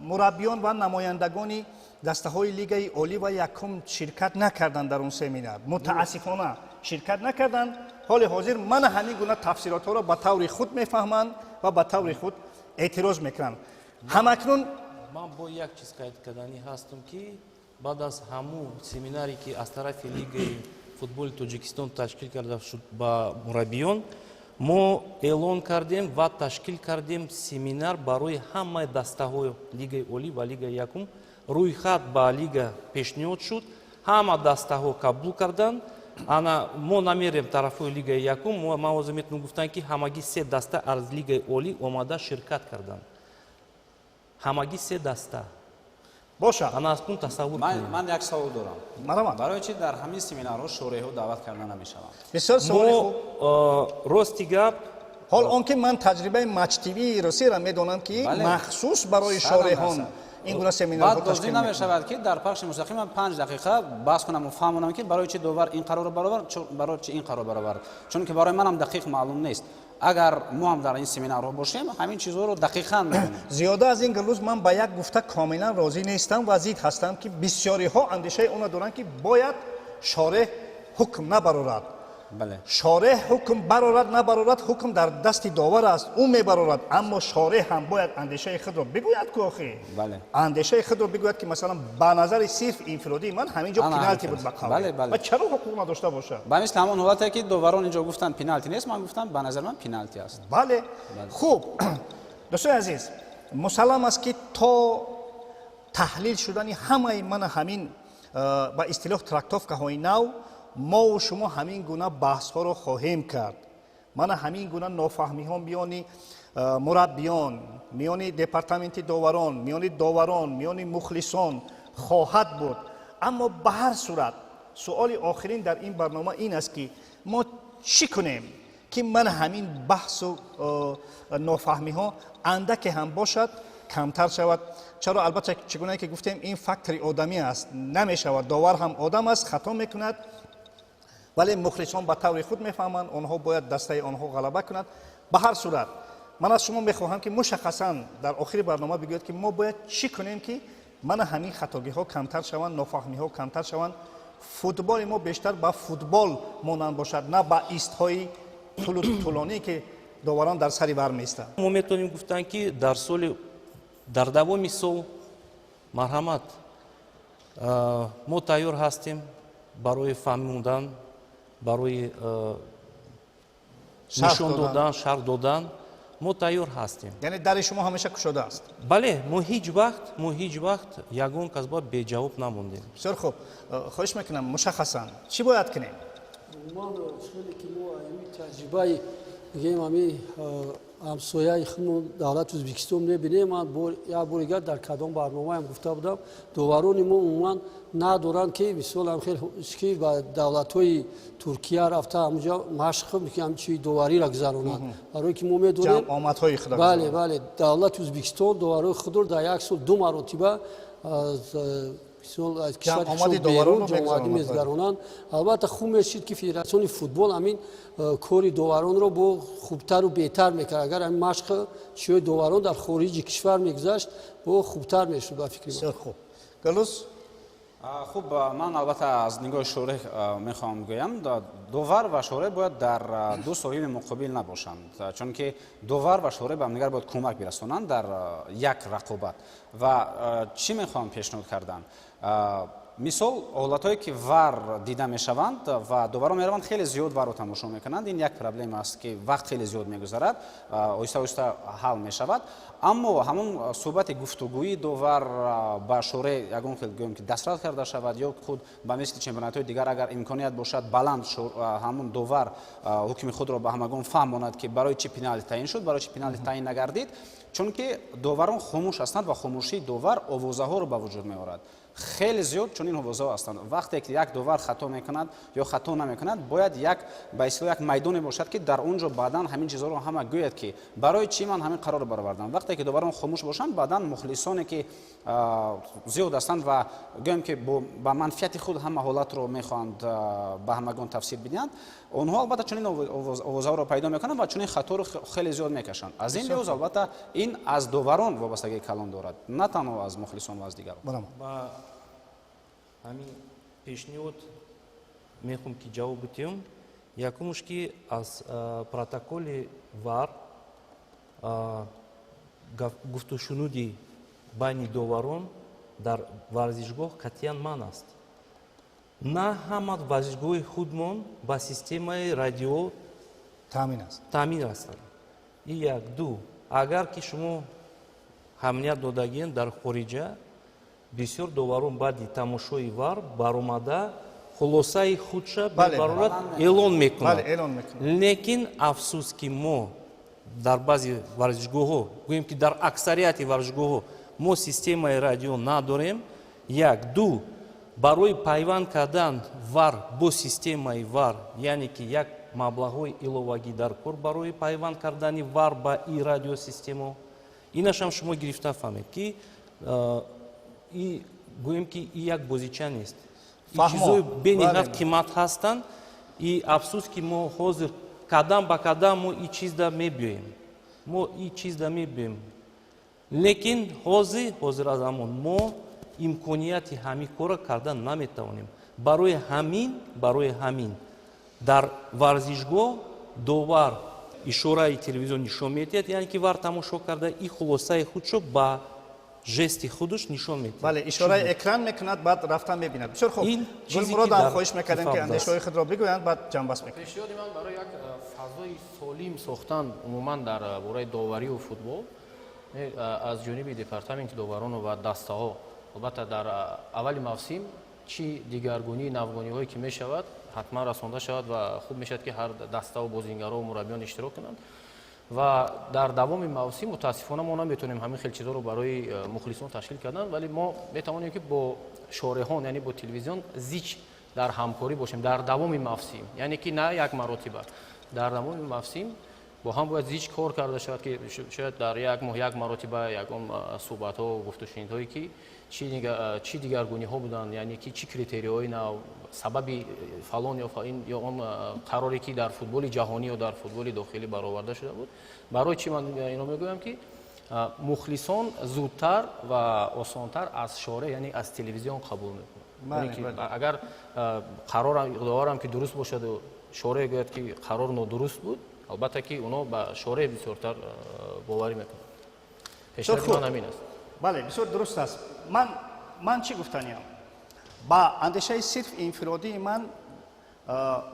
مربیان و نمایندگان دسته های لیگ عالی و یکم شرکت نکردند در اون سمینار. متاسفانه شرکت نکردند. حال حاضر من همین گونه تفسیرات ها را به طور خود میفهمند و به طور خود اعتراض میکنن. همکنون من با یک چیز قید کردنی هستم که بعد از همون سمیناری که از طرف لیگ فوتبال تاجیکستان تشکیل کرده شد با مربیان، ما اعلان کردیم و تشکیل کردیم سمینار برای همه دسته های لیگ عالی و لیگ یکم. روی خط با لیگ پیشنهاد شد، همه دسته ها قبول کردند. ما نمیریم طرف لیگ یکم، ما وزمیتون گفتن که همگی 3 دسته از لیگ عالی اومده شرکت کردند. همگی 3 دسته. باشه. انا از کن تصور کنیم. من یک سوال دارم. مرحبا. برای چی در همین سمینارها شورای‌ها دعوت کردن نمی‌شوند؟ بسیار سوال خوب. راستی گپ حال آنکه من تجربه مچ تیوی روسی را میدونم که مخصوص برای شارحان این گونه سمینارها تشکیل می‌کنند. نمی‌شود که در پخش مستقیم من 5 دقیقه بحث کنم و فهمونم که برای چی داور این قرار برآورد، برای چی این قرار برآورد، چون که برای منم دقیق معلوم نیست. اگر ما هم در این سمینارها باشیم همین چیزها رو دقیقاً می‌دونیم. زیاده از این گلوز من با یک گفته کاملا راضی نیستم و ضد هستم که بسیاری ها اندیشه اونا دارند که باید شارح حکم نبرارد. بله. شارح حکم برارد نبرارد حکم در دست داور است، او میبرارد، اما شارح هم باید اندیشه خود را بگوید که آخه بله. اندیشه خود را بگوید که مثلا با نظر صرف انفرادی من همینجا پنالتی بود بقاوم. بله بله. و چرا حقوق نداشته باشه؟ با مثل همون حالتی که داوران اینجا گفتن پنالتی نیست، من گفتم به نظر من پنالتی است. بله. خوب دوستان عزیز، مسلم است که تا تحلیل شدن همه من همین با اصطلاح تراکتوفکه های نو ما و شما همین گونه بحث ها رو خواهیم کرد. من همین گونه نافهمی ها میان مربیان، میان دپارتمنت داوران، میان مخلصان خواهد بود. اما به هر صورت سوال آخرین در این برنامه این است که ما چی کنیم که من همین بحث و نافهمی ها اندک هم باشد کمتر شود. چرا البته چگونه که گفتیم این فاکتور آدمی است، نمی شود. داور هم آدم است، خطا میکند، ولی مخلصان به طور خود میفهمند آنها باید دسته آنها غلبه کند. به هر صورت من از شما میخواهم که مشخصا در آخر برنامه بگوید که ما باید چی کنیم که من همین خطاگی ها کمتر شوند، نافهمی ها کمتر شوند، فوتبال ما بیشتر با فوتبال مانند باشد، نه با ایست های طولانی که доварон дар сари вар меистанд. мо метавонем гуфтан ки дар давоми сол марҳамат мо тайёр ҳастем барои фаҳмондан, барои нишон додан, шарҳ додан мо тайёр ҳастем. яъне дари шумо ҳамеша кушода аст. бале мо ҳеҷ вақт ягон кас бо беҷавоб намондем. бисёр хуб, хоҳиш мекунам мушаххасан чӣ бояд кунем? ман хеле ки мо таҷрибаи мегӯем ҳамин ҳамсояи худмон давлати Ӯзбекистон мебинем. Ман як бори дигар дар кадом барномаам гуфта будам, доварони мо умуман надоранд ки мисол ки ба давлатҳои Туркия рафта ҳамҷо машқ ҳамчи довариро гузаронанд. барое ки мо медонем омадҳои худ бале давлати Ӯзбекистон доварои худро дар як сол 2 маротиба омади доваронро мезгаронанд. албатта хуб мешид ки федератсиони футбол ҳамин кори доваронро бо хубтару беҳтар мекард. агар ҳамин машқ чиёи доварон дар хориҷи кишвар мегузашт бо хубтар мешуд ба фикри ман. хуб галус хуб ман албатта аз нигоҳи шӯреҳ мехоҳам гӯям, довар ва шӯреҳ бояд дар ду соҳили муқобил набошанд, чунки довар ва шӯреҳ ба ҳамдигар бояд кӯмак бирасонанд дар як рақобат. ва чӣ мехоҳам пешниҳод кардан? мисол ҳолатҳое ки вар дида мешаванд ва доварон мераванд хеле зиёд варро тамошо мекунанд. ин як проблема аст ки вақт хеле зиёд мегузарад, оҳиста оҳиста ҳал мешавад. аммо ҳамон суҳбати гуфтугӯи довар ба шӯреҳ ягон хел гӯем ки дастрас карда шавад ё худ ба мисли чемпионатҳои дигар агар имконият бошад баланд ҳамон довар ҳукми худро ба ҳамагон фаҳмонад ки барои чӣ пеналти таъин шуд, барои чӣ пеналти таъин нагардид, чунки доварон хомӯш ҳастанд ва хомӯшии довар овозаҳоро ба вуҷуд меорад. хеле зиёд чунин овозаҳо ҳастанд. вақте ки як довар хато мекунад ё хато намекунад, бояд ба ислоҳ як майдоне бошад ки дар он ҷо баъдан ҳамин чизҳоро ҳама гӯяд ки барои чӣ ман ҳамин қарорро баровардам. вақте ки доварон хомӯш бошанд, баъдан мухлисоне ки зиёд ҳастанд ва гӯем ки ба манфиати худ ҳама ҳолатро мехоҳанд ба ҳамагон тафсил бидиҳанд, онҳо албатта чунин овозаҳоро пайдо мекунанд ва чунин хаторо хеле зиёд мекашанд. аз ин лиҳоз албатта ин аз доварон вобастагии калон дорад, на танҳо аз мухлисон ва аз дигарон. ҳамин пешниҳод мехоҳам ки ҷавоб бидиҳам. якумш ки аз протоколи вар гуфтушунуди байни доварон дар варзишгоҳ қатъиян ман аст. на ҳама варзишгоҳи худмон ба системаи радио таъмин ҳастанд. ин як. ду, агар ки шумо ҳамният додагиен дар хориҷа, бисёр доварон баъди тамошои вар баромада хулосаи худша бебарорат эълон мекунад. лекин афсус ки мо дар баъзи варзишгоҳҳо, гӯем ки дар аксарияти варзишгоҳҳо мо системаи радио надорем. як. ду, барои пайванд кардан вар бо системаи вар, яъне ки як маблағҳои иловагӣ дар кор барои пайванд кардани вар ба ин радиосистема. инашам шумо гирифта фаҳмед ки гӯем ки ин як бозича нест. чизои бениҳат қимат ҳастанд. и афсус ки мо ҳозир қадам ба қадам мо ин чизда мебиёем. лекин ҳозир аз ҳамон мо имконияти ҳамин корро карда наметавонем. барои ҳамин дар варзишгоҳ довар ишораи телевизион нишон медиҳад, яъне ки вар тамошо карда ин хулосаи худшо ба жести худаш нишон медиҳад. бале, ишораи экран мекунад, баъд рафта мебинад. бисёр хуб. гулмуродам хоҳиш мекардем ки андешҳои худро бигӯянд, баъд ҷамъбаст мекунем. пешниҳоди ман барои як фазои солим сохтан умуман дар бораи доварию футбол аз ҷониби департаменти доварону ва дастаҳо, албатта дар аввали мавсим чӣ дигаргунии навгониҳое ки мешавад ҳатман расонда шавад ва хуб мешавад ки ҳар дастаҳо бозингаро мураббиён иштирок кунанд. ва дар давоми мавсим мутаассифона мо наметавонем ҳамин хел чизҳоро барои мухлисон ташкил кардан, вале мо метавонем ки бо шореҳон, яъне бо телевизион зич дар ҳамкорӣ бошем дар давоми мавсим, яъне ки на як маротиба, дар давоми мавсим бо ҳам бояд зич кор карда шавад ки шояд дар як моҳ як маротиба ягон суҳбатҳо гуфтушунидҳое ки чӣ дигаргуниҳо буданд, яъне ки чӣ критериҳои нав сабаби фалон ё он қароре ки дар футболи ҷаҳонӣ ё дар футболи дохилӣ бароварда шуда буд. барои чӣ ман ино мегӯям ки мухлисон зудтар ва осонтар аз шореҳ, яъне аз телевизион қабул мекунад. агар қарорам ки дуруст бошаду шореҳ гӯяд ки қарор нодуруст буд, албатта ки оно ба шораи бисёртар боварӣ мекунанд. Бисёр пешниҳоди хуб. ман ҳамин аст. бале бисёр дуруст аст. ман чӣ гуфтаниям? ба андешаи сирф инфиродии ман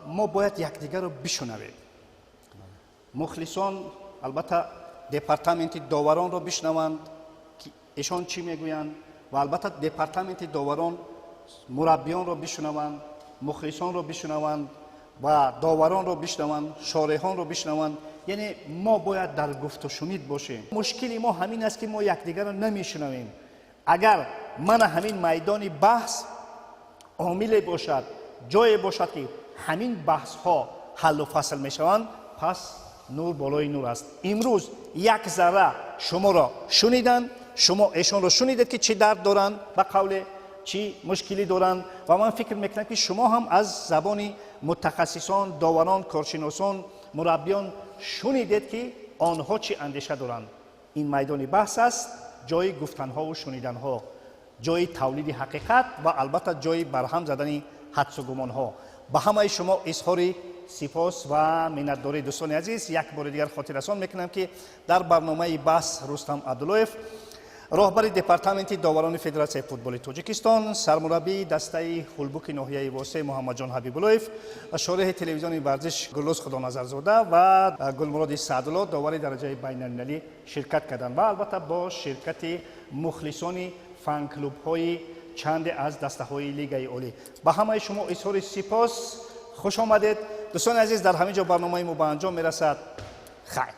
мо бояд якдигарро бишунавем. мухлисон албатта департаменти доваронро бишнаванд ки эшон чӣ мегӯянд ва албатта департаменти доварон мураббиёнро бишунаванд, мухлисонро бишунаванд ва доваронро бишнаванд, шореҳонро бишнаванд. яъне мо бояд дар гуфтушунид бошем. мушкили мо ҳамин аст ки мо якдигарро намешунавем. агар мана ҳамин майдони баҳс омиле бошад, ҷое бошад ки ҳамин баҳсҳо ҳаллу фасл мешаванд, пас нур болои нур аст. имрӯз як зарра шуморо шуниданд, шумо эшонро шунидед ки чӣ дард доранд ба қавле чӣ мушкилӣ доранд ва ман фикр мекунам ки шумо ҳам аз забони мутахассисон, доварон, коршиносон, мураббиён шунидед ки онҳо чӣ андеша доранд. ин майдони баҳс аст, ҷои гуфтанҳову шуниданҳо, ҷои тавлиди ҳақиқат ва албатта ҷои барҳам задани ҳадсу гумонҳо. ба ҳамаи шумо изҳори сипос ва миннатдории дӯстони азиз як бори дигар хотиррасон мекунам ки дар барномаи баҳс Рустам Абдуллоев, роҳбари департаменти доварони Федератсияи футболи Тоҷикистон, сармураббии дастаи ҳулбуки ноҳияи Восеъ Муҳаммадҷон Ҳабибуллоев, шореҳи телевизиони варзиш Гулрӯз Худоназарзода ва Гулмуроди Саъдулло давари дараҷаи байналмилалӣ ширкат карданд ва албатта бо ширкати мухлисони фан-клубҳои чанде аз дастаҳои Лигаи Олӣ. ба ҳамаи шумо изҳори сипос, хуш омадед. дӯстони азиз, дар ҳамин ҷо барномаи мо ба анҷом мерасад. хайр.